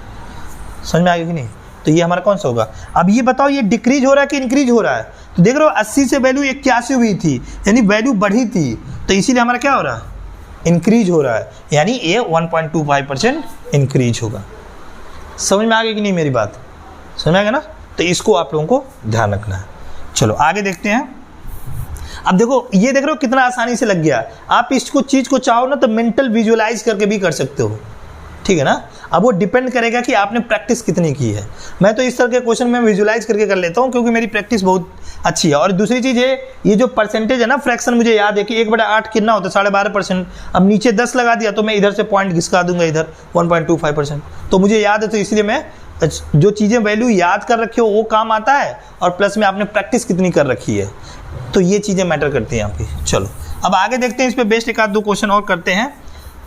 Speaker 1: समझ में आ गया कि नहीं। तो ये हमारा कौन सा होगा। अब ये बताओ ये डिक्रीज हो रहा है कि इंक्रीज हो रहा है, तो देख रहे हो 80 से वैल्यू 81 हुई थी, यानी वैल्यू बढ़ी थी, तो इसीलिए हमारा क्या हो रहा है इंक्रीज हो रहा है, यानी ये 1.25% इंक्रीज होगा। समझ में आ गया कि नहीं मेरी बात, समझ में आ गया ना। तो इसको आप लोगों को ध्यान रखना है। चलो आगे देखते हैं। अब देखो ये देख रहे हो कितना आसानी से लग गया। आप इसको चीज़ को चाहो ना तो मेंटल विजुअलाइज करके भी कर सकते हो, ठीक है ना। अब वो डिपेंड करेगा कि आपने प्रैक्टिस कितनी की है। मैं तो इस तरह के क्वेश्चन में विजुलाइज करके कर लेता हूँ क्योंकि मेरी प्रैक्टिस बहुत अच्छी है। और दूसरी चीज़ है, ये जो परसेंटेज है ना फ्रैक्शन, मुझे याद है कि 1/8 कितना होता है, 12.5%। अब नीचे 10 लगा दिया तो मैं इधर से पॉइंट घिसका दूंगा इधर 1.25%। तो मुझे याद है, तो इसलिए मैं जो चीज़ें वैल्यू याद कर रखी हो वो काम आता है, और प्लस में आपने प्रैक्टिस कितनी कर रखी है, तो ये चीज़ें मैटर करती हैं आपकी। चलो अब आगे देखते हैं, इस पर बेस्ट एक आध दो क्वेश्चन और करते हैं।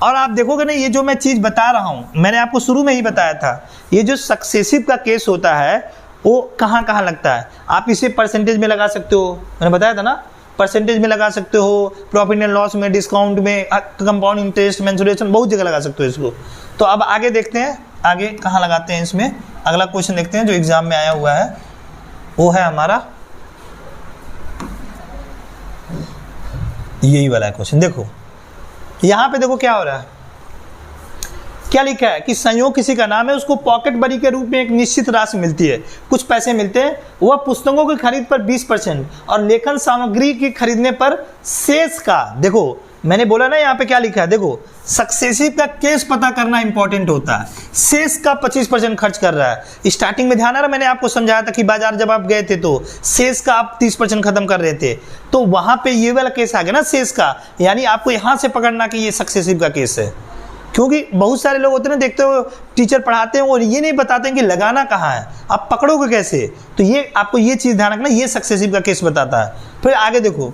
Speaker 1: और आप देखोगे ना, ये जो मैं चीज़ बता रहा हूँ मैंने आपको शुरू में ही बताया था, ये जो सक्सेसिव का केस होता है वो कहाँ कहाँ लगता है। आप इसे परसेंटेज में लगा सकते हो, मैंने बताया था ना, परसेंटेज में लगा सकते हो, प्रॉफिट एंड लॉस में, डिस्काउंट में, कंपाउंड इंटरेस्ट, मेंसुरेशन, बहुत जगह लगा सकते हो इसको। तो अब आगे देखते हैं आगे कहाँ लगाते हैं इसमें। अगला क्वेश्चन देखते हैं जो एग्जाम में आया हुआ है, वो है हमारा यही वाला क्वेश्चन। देखो यहाँ पे देखो क्या हो रहा है, क्या लिखा है कि संयोग किसी का नाम है, उसको पॉकेट मनी के रूप में एक निश्चित राशि मिलती है, कुछ पैसे मिलते हैं, वह पुस्तकों की खरीद पर 20% और लेखन सामग्री की खरीदने पर शेष का, देखो मैंने बोला ना यहाँ पे क्या लिखा है, देखो सक्सेसिव का केस पता करना इंपॉर्टेंट होता है, शेष का 25% खर्च कर रहा है। स्टार्टिंग में ध्यान आ रहा, मैंने आपको समझाया था कि बाजार जब आप गए थे तो शेष का आप 30% खत्म कर रहे थे, तो वहां पे ये वाला केस आ गया ना शेष का, यानी आपको यहां से पकड़ना कि ये सक्सेसिव का केस है। क्योंकि बहुत सारे लोग होते हैं ना, देखते हो टीचर पढ़ाते हैं और ये नहीं बताते हैं कि लगाना कहाँ है, आप पकड़ोगे कैसे, तो ये आपको ये चीज़ ध्यान रखना, ये सक्सेसिव का केस बताता है। फिर आगे देखो,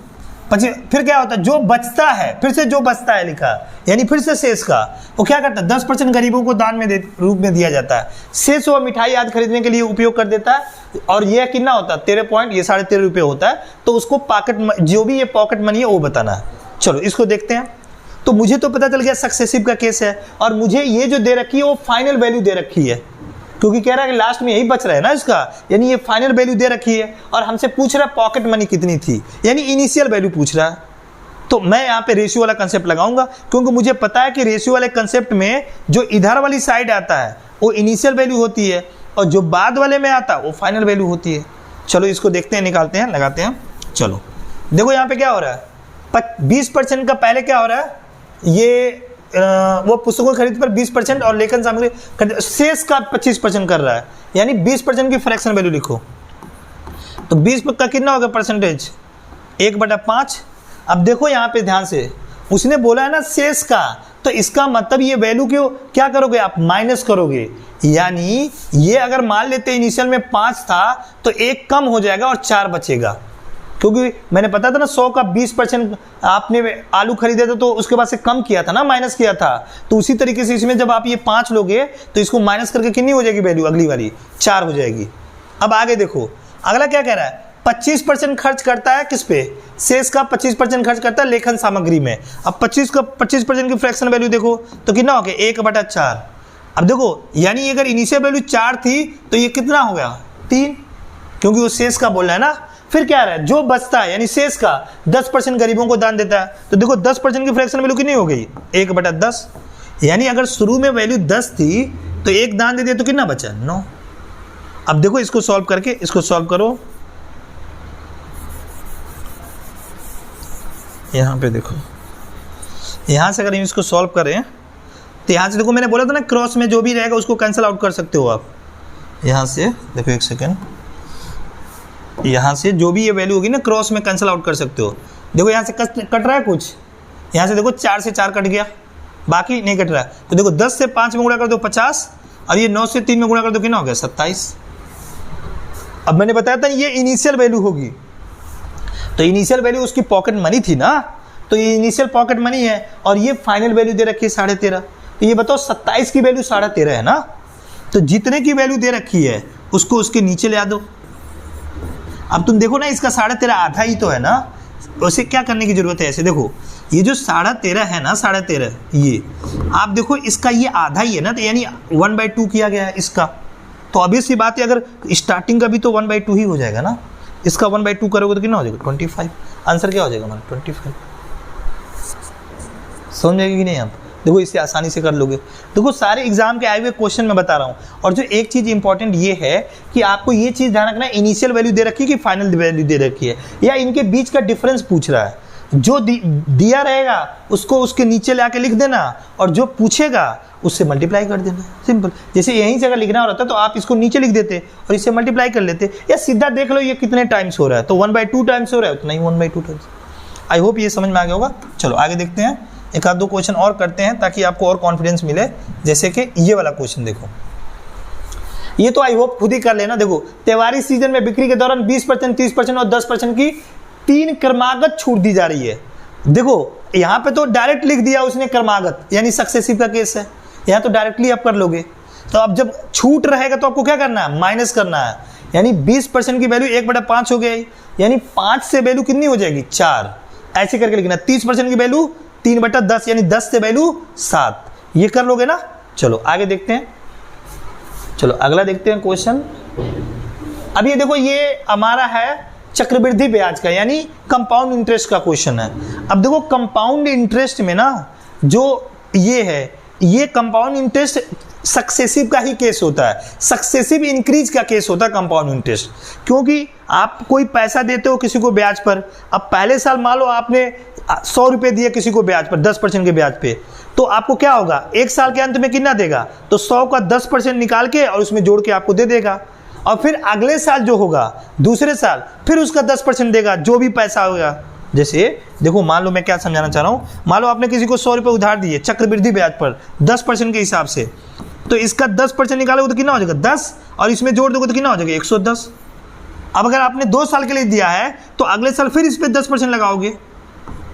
Speaker 1: फिर क्या होता है, जो बचता है, फिर से जो बचता है लिखा, यानी फिर से शेष का, वो क्या करता है, 10% गरीबों को दान में रूप में दिया जाता है, शेष वो मिठाई आदि खरीदने के लिए उपयोग कर देता है। और ये कितना होता है, 13 पॉइंट, ये 13.5 रुपये होता है, तो उसको पॉकेट, जो भी ये पॉकेट मनी है वो बताना है। चलो इसको देखते हैं। तो मुझे तो पता चल गया सक्सेसिव का केस है, और मुझे ये जो दे रखी है वो फाइनल वैल्यू दे रखी है, क्योंकि कह रहा है कि लास्ट में यही बच रहा है ना इसका, यानी ये फाइनल वैल्यू दे रखी है, और हमसे पूछ रहा है पॉकेट मनी कितनी थी, यानी इनिशियल वैल्यू पूछ रहा है। तो मैं यहाँ पे रेशियो वाला कंसेप्ट लगाऊंगा, क्योंकि मुझे पता है कि रेशियो वाले कंसेप्ट में जो इधर वाली साइड आता है वो इनिशियल वैल्यू होती है, और जो बाद वाले में आता है वो फाइनल वैल्यू होती है। चलो इसको देखते हैं, निकालते हैं, लगाते हैं। चलो देखो यहाँ पे क्या हो रहा है, 20% का पहले क्या हो रहा है, ये वो पुस्तकों खरीद पर 20% और लेखन सामग्री शेष का 25% कर रहा है, यानी 20% की फ्रैक्शन वैल्यू लिखो। तो 20 का कितना होगा परसेंटेज, 1/5। अब देखो यहाँ पे ध्यान से, उसने बोला है ना शेष का, तो इसका मतलब ये वैल्यू क्यों क्या करोगे आप, माइनस करोगे, यानी ये अगर मान लेते इनिशियल में 5 था तो 1 कम हो जाएगा और 4 बचेगा, क्योंकि मैंने पता था ना 100 का 20% आपने आलू खरीदे थे तो उसके बाद से कम किया था ना, माइनस किया था। तो उसी तरीके से इसमें जब आप ये 5 लोगे तो इसको माइनस करके कितनी हो जाएगी वैल्यू, अगली वाली 4 हो जाएगी। अब आगे देखो अगला क्या कह रहा है, 25% खर्च करता है किस पे, शेष का 25% खर्च करता है लेखन सामग्री में। अब 25% की फ्रैक्शन वैल्यू देखो तो कितना हो गया, 1/4। अब देखो यानी अगर इनिशियल वैल्यू 4 थी तो ये कितना हो गया, 3, क्योंकि वो शेष का बोल रहा है ना। फिर क्या रहा है, जो बचता है यानी शेष का 10% गरीबों को दान देता है, तो देखो 10% की फ्रैक्शन वैल्यू कितनी हो गई, 1/10, यानी अगर शुरू में वैल्यू 10 थी तो 1 दान दे दिया तो कितना बचा, 9। अब देखो इसको सॉल्व करके, इसको सॉल्व करो, यहाँ पे देखो, यहाँ से अगर इसको सॉल्व करें तो यहाँ से देखो मैंने बोला था ना क्रॉस में जो भी रहेगा उसको कैंसिल आउट कर सकते हो आप। यहाँ से देखो, एक सेकेंड, यहाँ से जो भी ये वैल्यू होगी ना क्रॉस में कैंसिल आउट कर सकते हो। देखो यहाँ से कट रहा है कुछ, यहाँ से देखो 4 से 4 कट गया, बाकी नहीं कट रहा है। तो देखो 10 से 5 में गुणा कर दो 50, और ये 9 से 3 में गुणा कर दो कितना हो गया, 27। अब मैंने बताया था ये इनिशियल वैल्यू होगी, तो इनिशियल वैल्यू उसकी पॉकेट मनी थी ना, तो ये इनिशियल पॉकेट मनी है, और ये फाइनल वैल्यू दे रखी है 13.5। तो ये बताओ 27 की वैल्यू 13.5 है ना, तो जितने की वैल्यू दे रखी है उसको उसके नीचे ले आ दो। अब तुम देखो ना इसका 13.5 आधा ही तो है ना, उसे क्या करने की जरूरत है, ऐसे देखो ये जो 13.5 है ना, 13.5 ये आप देखो इसका ये आधा ही है ना, तो यानी 1/2 किया गया है इसका। तो ऑब्वियस सी बात है अगर स्टार्टिंग का भी तो 1/2 ही हो जाएगा ना, इसका 1/2 करोगे तो कितना हो जाएगा, 25। आंसर क्या हो जाएगा हमारा, 25। समझ जाएगी कि नहीं आप, देखो इसे आसानी से कर लोगे। देखो सारे एग्जाम के आए हुए क्वेश्चन मैं बता रहा हूँ, और जो एक चीज़ इंपॉर्टेंट ये है कि आपको ये चीज़ ध्यान रखना है, इनिशियल वैल्यू दे रखी है कि फाइनल वैल्यू दे रखी है, या इनके बीच का डिफरेंस पूछ रहा है। जो दिया रहेगा उसको उसके नीचे ला के लिख देना और जो पूछेगा उससे मल्टीप्लाई कर देना, सिंपल। जैसे यही जगह लिखना रहता तो आप इसको नीचे लिख देते और इससे मल्टीप्लाई कर लेते, या सीधा देख लो ये कितने टाइम्स हो रहा है, तो 1/2 टाइम्स हो रहा है, उतना ही 1/2 टाइम्स। आई होप ये समझ में आ गया होगा। चलो आगे देखते हैं, एक आध दो क्वेश्चन और करते हैं ताकि आपको और कॉन्फिडेंस मिले। जैसे कि ये वाला क्वेश्चन देखो, ये तो आई होप खुद ही कर लेना। देखो, त्योहारी सीजन में बिक्री के दौरान 20%, 30% और 10% की 3 क्रमागत छूट दी जा रही है। देखो यहाँ पे तो डायरेक्ट लिख दिया उसने क्रमागत, यानी सक्सेसिव का केस है, यहाँ तो डायरेक्टली आप कर लोगे। तो अब जब छूट रहेगा तो आपको क्या करना है, माइनस करना है, यानी 20% की वैल्यू 1/5 हो गई, यानी 5 से वैल्यू कितनी हो जाएगी, 4, ऐसे करके लिखना। 30% की वैल्यू 3/10, यानी 10 से वैल्यू 7, ये कर लोगे ना। चलो आगे देखते हैं, चलो अगला देखते हैं क्वेश्चन। अब ये देखो, ये हमारा है चक्रवृद्धि ब्याज का, यानी कंपाउंड इंटरेस्ट का क्वेश्चन है। अब देखो कंपाउंड इंटरेस्ट में ना जो ये है, ये कंपाउंड इंटरेस्ट सक्सेसिव का ही केस होता है, सक्सेसिव इंक्रीज का केस होता है कंपाउंड इंटरेस्ट। क्योंकि आप कोई पैसा देते हो किसी को ब्याज पर, अब पहले साल मान लो आपने 100 रुपये दिए किसी को ब्याज पर 10% के ब्याज पे, तो आपको क्या होगा, एक साल के अंत में कितना देगा, तो 100 का 10% निकाल के और उसमें जोड़ के आपको दे देगा। और फिर अगले साल जो होगा, दूसरे साल, फिर उसका 10% देगा, जो भी पैसा होगा। जैसे देखो, मान लो मैं क्या समझाना चाह रहा हूँ, मान लो आपने किसी को 100 रुपये उधार दिए चक्रवृद्धि ब्याज पर 10% के हिसाब से, तो इसका 10% निकालोगे तो कितना हो जाएगा, 10, और इसमें जोड़ दोगे तो कितना हो जाएगा, 110। अब अगर आपने 2 साल के लिए दिया है तो अगले साल फिर इस पर 10% लगाओगे,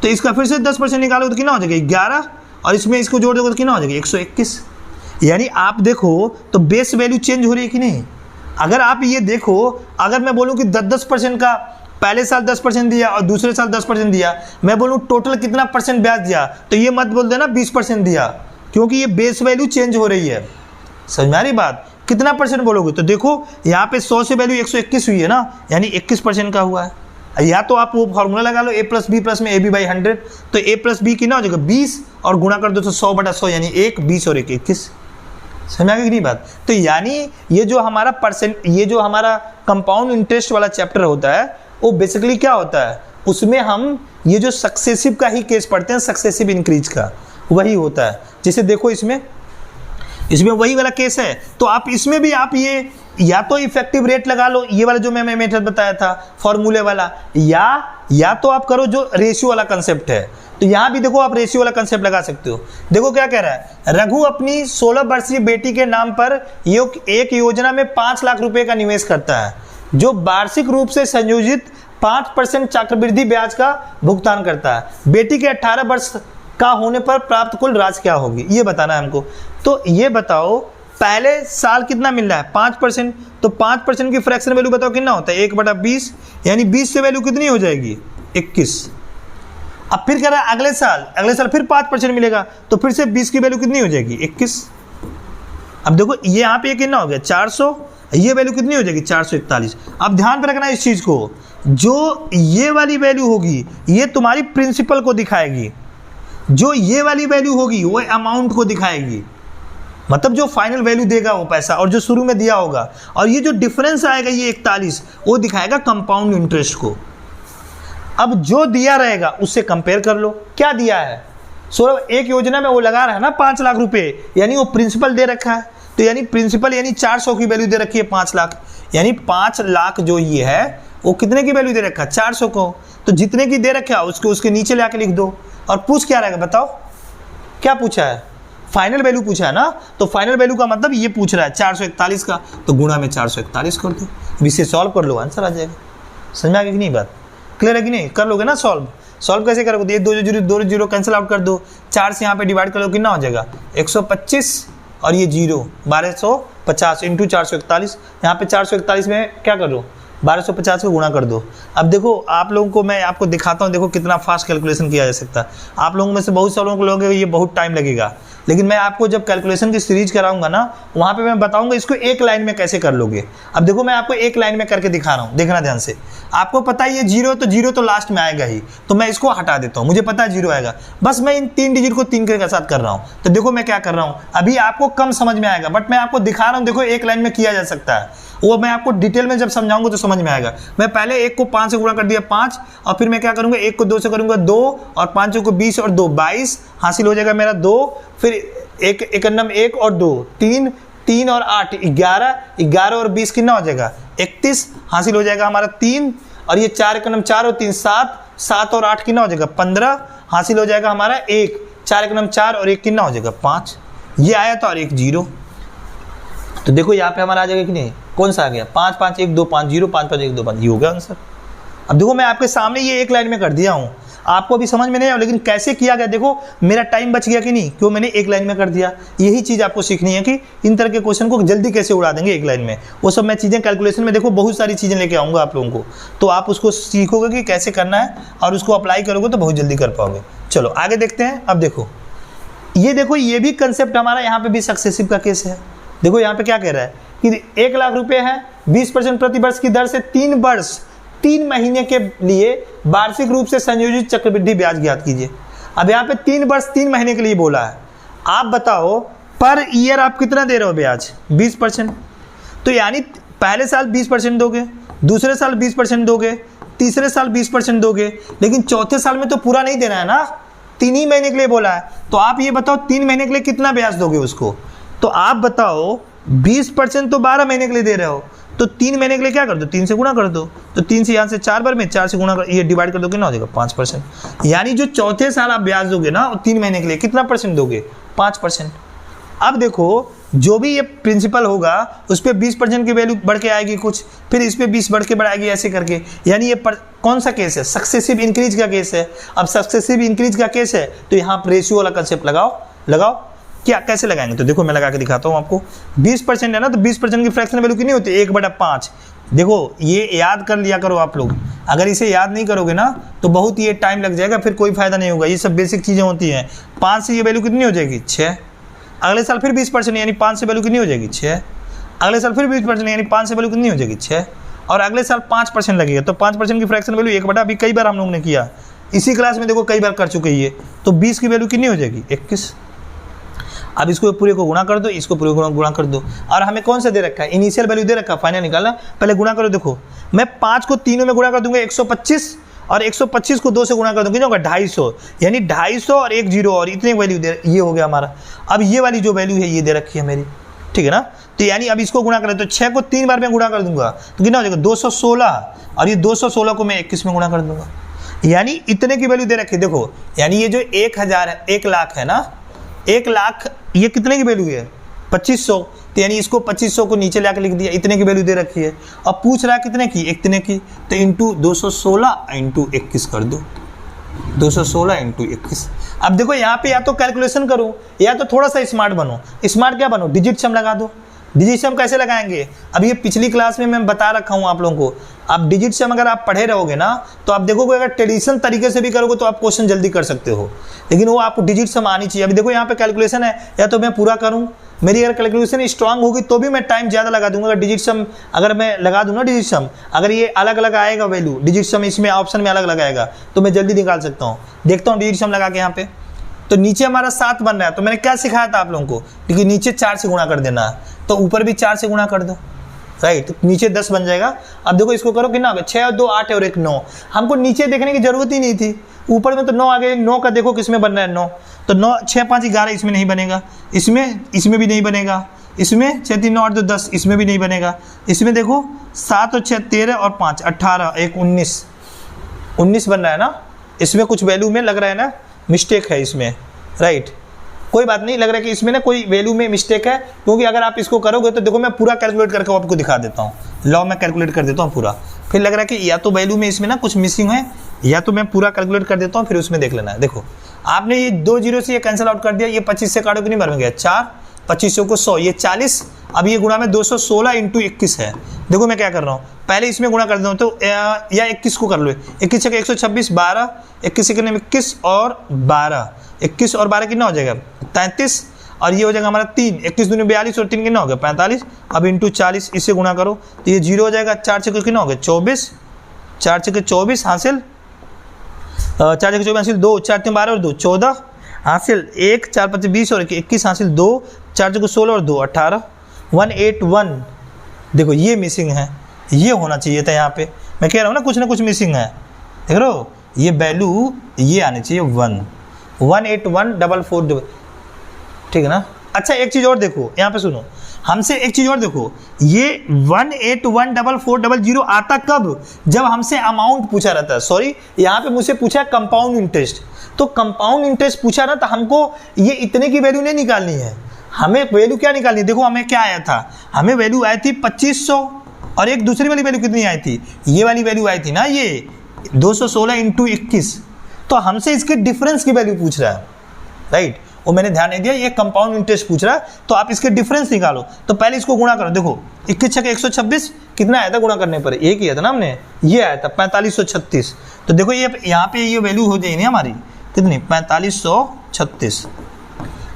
Speaker 1: तो इसका फिर से 10% निकालोगे तो कितना हो जाएगा, 11, और इसमें इसको जोड़ दोगे तो कितना हो जाएगा, 121। यानी आप देखो तो बेस वैल्यू चेंज हो रही है कि नहीं। अगर आप ये देखो, अगर मैं बोलूँ कि 10% का पहले साल 10% दिया और दूसरे साल 10% दिया, मैं बोलूँ टोटल कितना परसेंट ब्याज दिया, तो ये मत बोल देना 20% दिया, क्योंकि ये बेस वैल्यू चेंज हो रही है। समझ में आ रही बात, कितना परसेंट बोलोगे, तो देखो यहाँ पे 100 से वैल्यू 121 हुई है ना, यानी 21% का हुआ है। या तो आप वो फॉर्मूला लगा लो, a+b+ में ab/100, तो a+b कितना हो जाएगा 20, और गुणा कर दो तो 100/100, यानी 1, 20 और 1, 21। समझ आ गई कि नहीं बात। तो यानी ये जो हमारा ये जो हमारा कंपाउंड इंटरेस्ट वाला चैप्टर होता है, वो बेसिकली क्या होता है, उसमें हम ये जो सक्सेसिव का ही केस पढ़ते हैं, सक्सेसिव इंक्रीज का वही होता है। जैसे देखो इसमें वही वाला केस है, तो आप इसमें भी आप ये या तो इफेक्टिव रेट लगा लो, ये वाला जो मैं मेथड बताया था फॉर्मूले वाला, या तो आप करो जो रेशियो वाला कंसेप्ट है। तो यहाँ भी देखो आप रेशियो वाला कंसेप्ट लगा सकते हो। देखो क्या कह रहा है, रघु अपनी 16 वर्षीय बेटी के नाम पर एक योजना में 5 लाख रुपए का निवेश करता है, जो वार्षिक रूप से संयोजित 5% चक्रवृद्धि ब्याज का भुगतान करता है। बेटी के 18 वर्ष का होने पर प्राप्त कुल राशि क्या होगी, ये बताना है हमको। तो ये बताओ, पहले साल कितना मिल रहा है, 5%, तो 5% की फ्रैक्शन वैल्यू बताओ कितना होता है, 1/20, यानी 20 से वैल्यू कितनी हो जाएगी, 21। अब फिर कह रहा है अगले साल फिर 5% मिलेगा, तो फिर से 20 की वैल्यू कितनी हो जाएगी, 21। अब देखो ये यहाँ पे कितना हो गया, 400, ये वैल्यू कितनी हो जाएगी, 441। अब ध्यान पे रखना इस चीज को, जो ये वाली वैल्यू होगी ये तुम्हारी प्रिंसिपल को दिखाएगी, जो ये वाली वैल्यू होगी वो अमाउंट को दिखाएगी, मतलब जो फाइनल वैल्यू देगा वो पैसा, और जो शुरू में दिया होगा, और ये जो डिफरेंस आएगा ये 41, वो दिखाएगा कंपाउंड इंटरेस्ट को। अब जो दिया रहेगा उससे कंपेयर कर लो, क्या दिया है, सौरभ एक योजना में वो लगा रहा है ना 5 लाख रुपए, यानी वो प्रिंसिपल दे रखा है, तो यानी प्रिंसिपल यानी 400 की वैल्यू दे रखी है 5 लाख, यानी 5 लाख जो ये है वो कितने की वैल्यू दे रखा है, 400 को। तो जितने की दे रखा है उसके नीचे ले आके लिख दो, और पूछ क्या रहेगा बताओ, क्या पूछा है, फाइनल वैल्यू पूछा है ना, तो फाइनल वैल्यू का मतलब ये पूछ रहा है 441 का, तो गुणा में 441 कर दो, इसे सॉल्व कर लो, आंसर आ जाएगा। समझ में आ गई कि नहीं बात, क्लियर है कि नहीं, कर लोगे ना सॉल्व कैसे करोगे, ये 2 जीरो कैंसिल आउट कर दो, 4 से यहाँ पे डिवाइड कर लो, कितना हो जाएगा 125, और ये 0 1250 इंटू 441, यहाँ पे 441 में क्या कर लो 1250 को गुणा कर दो। अब देखो आप लोगों को मैं आपको दिखाता हूँ, देखो कितना फास्ट कैलकुलेशन किया जा सकता है। आप लोगों में से बहुत सारे लोगों को लोगे ये बहुत टाइम लगेगा, लेकिन मैं आपको जब कैलकुलेशन की सीरीज कराऊंगा ना, वहाँ पे मैं बताऊंगा इसको एक लाइन में कैसे कर लोगे। अब देखो मैं आपको एक लाइन में करके दिखा रहा हूँ, देखना ध्यान से। आपको पता है ये 0 तो लास्ट में आएगा ही, तो मैं इसको हटा देता हूँ, मुझे पता है 0 आएगा, बस मैं इन 3 डिजिट को 3 के साथ कर रहा हूँ। तो देखो मैं क्या कर रहा हूँ, अभी आपको कम समझ में आएगा, बट मैं आपको दिखा रहा हूँ, देखो एक लाइन में किया जा सकता है। वो मैं आपको डिटेल में जब समझाऊंगा तो समझ में आएगा। मैं पहले 1 को 5 से गुणा कर दिया 5, और फिर मैं क्या करूंगा 1 को 2 से करूंगा 2, और 5 को 20 और 2 22 हासिल हो जाएगा मेरा 2, फिर 1 एकन्नम 1 और 2 3, 3 और 8 11, 11 और 20 कितना हो जाएगा 31 हासिल हो जाएगा हमारा 3, और ये 4 एकन्नम 4 और 3 7, 7 और 8 कितना हो जाएगा 15 हासिल हो जाएगा हमारा 1, 4 एकन्नम 4 और 1 कितना हो जाएगा 5, ये आया था और 1 0। तो देखो यहाँ पे हमारा आ जाएगा कि नहीं, कौन सा आ गया 5 5 1 2 5 0 5 5 1 2 5, ये हो गया आंसर। अब देखो मैं आपके सामने ये एक लाइन में कर दिया हूँ, आपको अभी समझ में नहीं आया, लेकिन कैसे किया गया देखो, मेरा टाइम बच गया कि नहीं, क्यों मैंने एक लाइन में कर दिया। यही चीज़ आपको सीखनी है कि इन तरह के क्वेश्चन को जल्दी कैसे उड़ा देंगे एक लाइन में। वो सब मैं चीज़ें कैलकुलेशन में देखो बहुत सारी चीज़ें लेके आऊँगा आप लोगों को, तो आप उसको सीखोगे कि कैसे करना है और उसको अप्लाई करोगे तो बहुत जल्दी कर पाओगे। चलो आगे देखते हैं। अब देखो ये भी कंसेप्ट हमारा यहाँ पे भी सक्सेसिव का केस है। देखो यहाँ पे क्या कह रहा है कि 1 लाख रुपए है, 20% प्रति वर्ष की दर से 3 वर्ष 3 महीने के लिए वार्षिक रूप से संयोजित चक्रवृद्धि ब्याज ज्ञात कीजिए। अब यहाँ पे 3 वर्ष 3 महीने के लिए बोला है। आप बताओ पर ईयर आप कितना दे रहे हो ब्याज 20%, तो यानी पहले साल 20% दोगे, दूसरे साल 20% दोगे, तीसरे साल 20% दोगे, लेकिन चौथे साल में तो पूरा नहीं देना है ना, 3 ही महीने के लिए बोला है। तो आप ये बताओ 3 महीने के लिए कितना ब्याज दोगे उसको, तो आप बताओ 20% तो 12 महीने के लिए दे रहे हो, तो 3 महीने के लिए क्या कर दो 3 से गुणा कर दो, तो 3 से यहाँ से 4 बार में 4 से गुणा कर, ये डिवाइड कर दो कितना हो जाएगा 5%। यानी जो चौथे साल आप ब्याज दोगे ना 3 महीने के लिए कितना परसेंट दोगे 5%। अब देखो जो भी ये प्रिंसिपल होगा उस पर 20% की वैल्यू बढ़ के आएगी कुछ, फिर इस पर 20 बढ़ के बढ़ाएगी ऐसे करके, यानी ये कौन सा केस है सक्सेसिव इंक्रीज का केस है। अब सक्सेसिव इंक्रीज का केस है तो यहाँ पर रेशियो वाला कंसेप्ट लगाओ क्या कैसे लगाएंगे, तो देखो मैं लगा के दिखाता हूँ आपको। 20% है ना, तो 20% की फ्रैक्शन वैल्यू कितनी होती है 1/5। देखो ये याद कर लिया करो आप लोग, अगर इसे याद नहीं करोगे ना तो बहुत ये टाइम लग जाएगा, फिर कोई फायदा नहीं होगा। ये सब बेसिक चीज़ें होती हैं। 5 से ये वैल्यू कितनी हो जाएगी 6, अगले साल फिर 20% यानी 5 से वैल्यू कितनी हो जाएगी 6, अगले साल फिर 20% यानी 5 से वैल्यू कितनी हो जाएगी 6, और अगले साल 5% लगेगा, तो 5% की फ्रैक्शन वैल्यू 1/, अभी कई बार हम लोगों ने किया इसी क्लास में, देखो कई बार कर चुके ये, तो 20 की वैल्यू कितनी हो जाएगी 21। अब इसको पूरे को गुणा कर दो, इसको पूरे को गुणा कर दो, और हमें कौन सा दे रखा है इनिशियल वैल्यू दे रखा है, फाइनल निकालना। पहले गुणा करो, देखो मैं 5 को 3 में गुणा कर दूंगा 125, और 125 को 2 से गुणा कर दूंगा कितना होगा 250, यानी 250 और 1 0 और इतने वैल्यू दे, ये हो गया हमारा। अब ये वाली जो वैल्यू है ये दे रखी है मेरी, ठीक है ना। तो यानी अब इसको गुणा करें तो 6 को 3 बार में गुणा कर दूंगा तो कितना हो जाएगा 216, और ये 216 को मैं 21 में गुणा कर दूंगा, यानी इतने की वैल्यू दे रखी है। देखो यानी ये जो 1000 है 1 लाख है ना, 1 लाख ये कितने की वैल्यू है 2500, तो यानी इसको 2500 को नीचे लाके लिख दिया, इतने की वैल्यू दे रखी है। अब पूछ रहा है कितने की इतने की, तो इंटू 216 इंटू 21 कर दो, 216 इंटू 21। अब देखो यहाँ पे या तो कैलकुलेशन करो या तो थोड़ा सा स्मार्ट बनो। स्मार्ट क्या बनो, डिजिट सम लगा दो। डिजिट सम कैसे लगाएंगे, अब ये पिछली क्लास में मैं बता रखा हूँ आप लोगों को। अब डिजिट सम अगर आप पढ़े रहोगे ना तो आप देखोगे अगर ट्रेडिशनल तरीके से भी करोगे तो आप क्वेश्चन जल्दी कर सकते हो, लेकिन वो आपको डिजिट सम आनी चाहिए। अभी देखो यहाँ पे कैलकुलेशन है, या तो मैं पूरा करूँ, मेरी अगर कैलकुलेशन स्ट्रांग होगी तो भी मैं टाइम ज़्यादा लगा दूंगा। अगर डिजिट सम अगर मैं लगा दूँ ना, डिजिट सम अगर ये अलग अलग आएगा वैल्यू, डिजिट सम इसमें ऑप्शन में अलग लगाएगा तो मैं जल्दी निकाल सकता हूँ। देखता हूँ डिजिट सम लगा के यहाँ पे, तो नीचे हमारा 7 बन रहा है, तो मैंने क्या सिखाया था आप लोगों को, क्योंकि नीचे 4 से गुणा कर देना है, तो ऊपर भी 4 से गुणा कर दो, राइट, तो नीचे 10 बन जाएगा। अब देखो इसको करो कितना होगा 6 और 2 8 और 1 9। हमको नीचे देखने की जरूरत ही नहीं थी, ऊपर में तो 9 आ गए। 9 का देखो किसमें बन रहा है 9, तो 9 6 5 11 इसमें नहीं बनेगा, इसमें भी नहीं बनेगा, इसमें 6 3 9 8 2 10 इसमें भी नहीं बनेगा। इसमें देखो 7 और 6 13 और 5 18 1 19 बन रहा है ना। इसमें कुछ वैल्यू में लग रहा है ना मिस्टेक है इसमें, राइट, कोई बात नहीं, लग रहा है कि इसमें ना कोई वैल्यू में मिस्टेक है, क्योंकि अगर आप इसको करोगे तो देखो मैं पूरा कैलकुलेट करके आपको दिखा देता हूँ, लॉ में कैलकुलेट कर देता हूँ पूरा। फिर लग रहा है कि या तो वैल्यू में इसमें ना कुछ मिसिंग है, या तो मैं पूरा कैलकुलेट कर देता हूँ, फिर उसमें देख लेना है। देखो आपने ये 2 0 से ये कैंसिल आउट कर दिया, ये 25 से काटो कितनी बार में गया 4, 2500 को 100, ये 40, अब ये गुणा में 216 इंटू 21 है। देखो मैं क्या कर रहा हूँ, पहले इसमें गुणा कर देता हूँ, तो या 21 को कर लो, 21 से 126 12, 21 से कितने 21 और 12, 21 और 12 कितना हो जाएगा 33, और ये हो जाएगा हमारा 3, 21 दूनी 42 और 3 कितना हो गया 45। अब इंटू 40 इससे गुणा करो तो ये 0 हो जाएगा। 4 से कितना हो गया 24, 4 से 24 हासिल, 4 से 24 हासिल 2, 4 3 12 और 2 14 हासिल 1, 4 5 20 और 21 हासिल 2, 4 से 16 और 2 18, 181 देखो ये मिसिंग है, ये होना चाहिए था यहाँ पे। मैं कह रहा हूँ ना कुछ मिसिंग है। देख रहे हो, ये वैल्यू ये आनी चाहिए 18144, ठीक है ना। अच्छा एक चीज़ और देखो, यहाँ पे सुनो, हमसे एक चीज़ और देखो, ये 1814400 आता कब, जब हमसे अमाउंट पूछा रहता है। सॉरी, यहाँ पे मुझसे पूछा कंपाउंड इंटरेस्ट, तो कंपाउंड इंटरेस्ट पूछा ना, तो हमको ये इतने की वैल्यू नहीं निकालनी है, हमें वैल्यू क्या निकालनी है। देखो हमें क्या आया था, हमें वैल्यू आई थी 2500, और एक दूसरी वाली वैल्यू कितनी आई थी, ये वाली वैल्यू आई थी ना, ये 216 इंटू 21, तो हमसे इसके डिफरेंस की वैल्यू पूछ रहा है, राइट। वो मैंने ध्यान नहीं दिया, ये कंपाउंड इंटरेस्ट पूछ रहा है, तो आप इसके डिफरेंस निकालो। तो पहले इसको गुणा करो, देखो 21 छक्के 126, कितना आया था गुणा करने पर, एक ही आया था ना हमने, ये आया था 4536। तो देखो ये यहाँ पे ये वैल्यू हो जाएगी हमारी कितनी, 4536।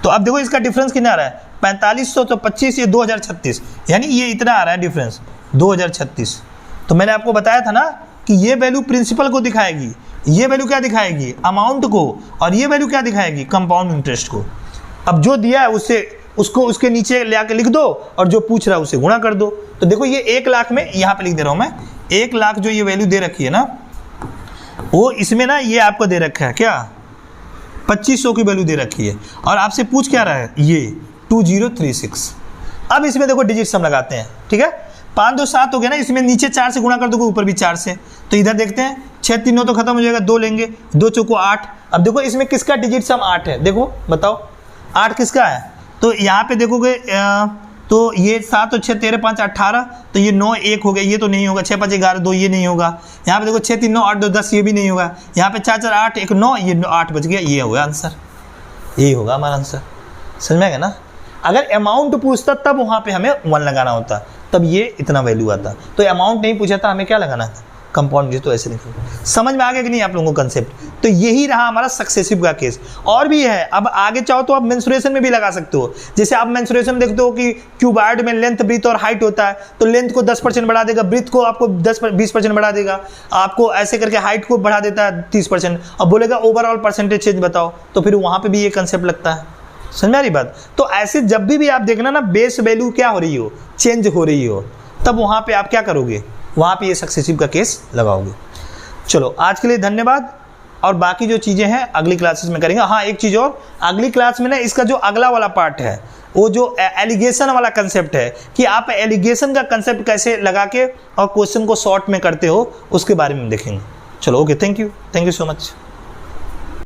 Speaker 1: तो अब देखो इसका डिफरेंस कितना आ रहा है, 4500 तो 25, ये 2036, यानी ये इतना आ रहा है डिफरेंस 2036। तो मैंने आपको बताया था ना कि ये वैल्यू प्रिंसिपल को दिखाएगी, ये वैल्यू क्या दिखाएगी, अमाउंट को, और ये वैल्यू क्या दिखाएगी, कंपाउंड इंटरेस्ट को। अब जो दिया है उससे उसको उसके नीचे ले आके लिख दो, और जो पूछ रहा है उसे गुणा कर दो। तो देखो ये 1 लाख में यहाँ पे लिख दे रहा हूँ मैं, 1 लाख जो ये वैल्यू दे रखी है ना, वो इसमें ना ये आपको दे रखा है क्या, 2500 की वैल्यू दे रखी है, और आपसे पूछ क्या रहा है, ये 2036। अब इसमें देखो डिजिट्स हम लगाते हैं, ठीक है, 5 2 7 हो गया ना, इसमें नीचे 4 से गुणा कर दोगे, ऊपर भी 4 से। तो इधर देखते हैं, 6 3 9 तो खत्म हो जाएगा, 2 लेंगे, 2 चौको 8। अब देखो इसमें किसका डिजिट सम 8 है, देखो बताओ 8 किसका है। तो यहाँ पे देखोगे तो ये 7 और 6 13 5 18, तो ये 9 1 हो गया, ये तो नहीं होगा, 6 5 11 2, ये नहीं होगा। यहाँ पे देखो 6 3 9 8 2 10, ये भी नहीं होगा। यहाँ पे 4 4 8 1 9, ये 8 बच गया, ये होगा आंसर, यही होगा हमारा आंसर। समझ में आ गया ना। अगर अमाउंट पूछता तब वहाँ पे हमें 1 लगाना होता, तब ये इतना वैल्यू आता। तो अमाउंट नहीं पूछा था, हमें क्या लगाना था, कंपाउंड। तो ऐसे लिखो। समझ में आ गया कि नहीं आप लोगों को कंसेप्ट। तो यही रहा हमारा सक्सेसिव का केस। और भी है, अब आगे चाहो तो आप मेंसुरेशन में भी लगा सकते हो। जैसे आप मेंसुरेशन देखते हो कि क्यूबॉइड में लेंथ, ब्रीथ और हाइट होता है, तो लेंथ को 10% बढ़ा देगा, ब्रीथ को आपको 20% बढ़ा देगा, आपको ऐसे करके हाइट को बढ़ा देता है 30%, अब बोलेगा ओवरऑल परसेंटेज चेंज बताओ, तो फिर वहाँ पर भी ये कंसेप्ट लगता है। समझ में आ रही बात। तो ऐसे जब भी आप देखना ना, बेस वैल्यू क्या हो रही हो, चेंज हो रही हो, तब वहाँ पे आप क्या करोगे, वहाँ पे ये सक्सेसिव का केस लगाओगे। चलो आज के लिए धन्यवाद, और बाकी जो चीज़ें हैं अगली क्लासेस में करेंगे। हाँ एक चीज़ और, अगली क्लास में ना इसका जो अगला वाला पार्ट है, वो जो एलिगेशन वाला कंसेप्ट है, कि आप एलिगेशन का कंसेप्ट कैसे लगा के और क्वेश्चन को शॉर्ट में करते हो, उसके बारे में देखेंगे। चलो okay, thank you so much.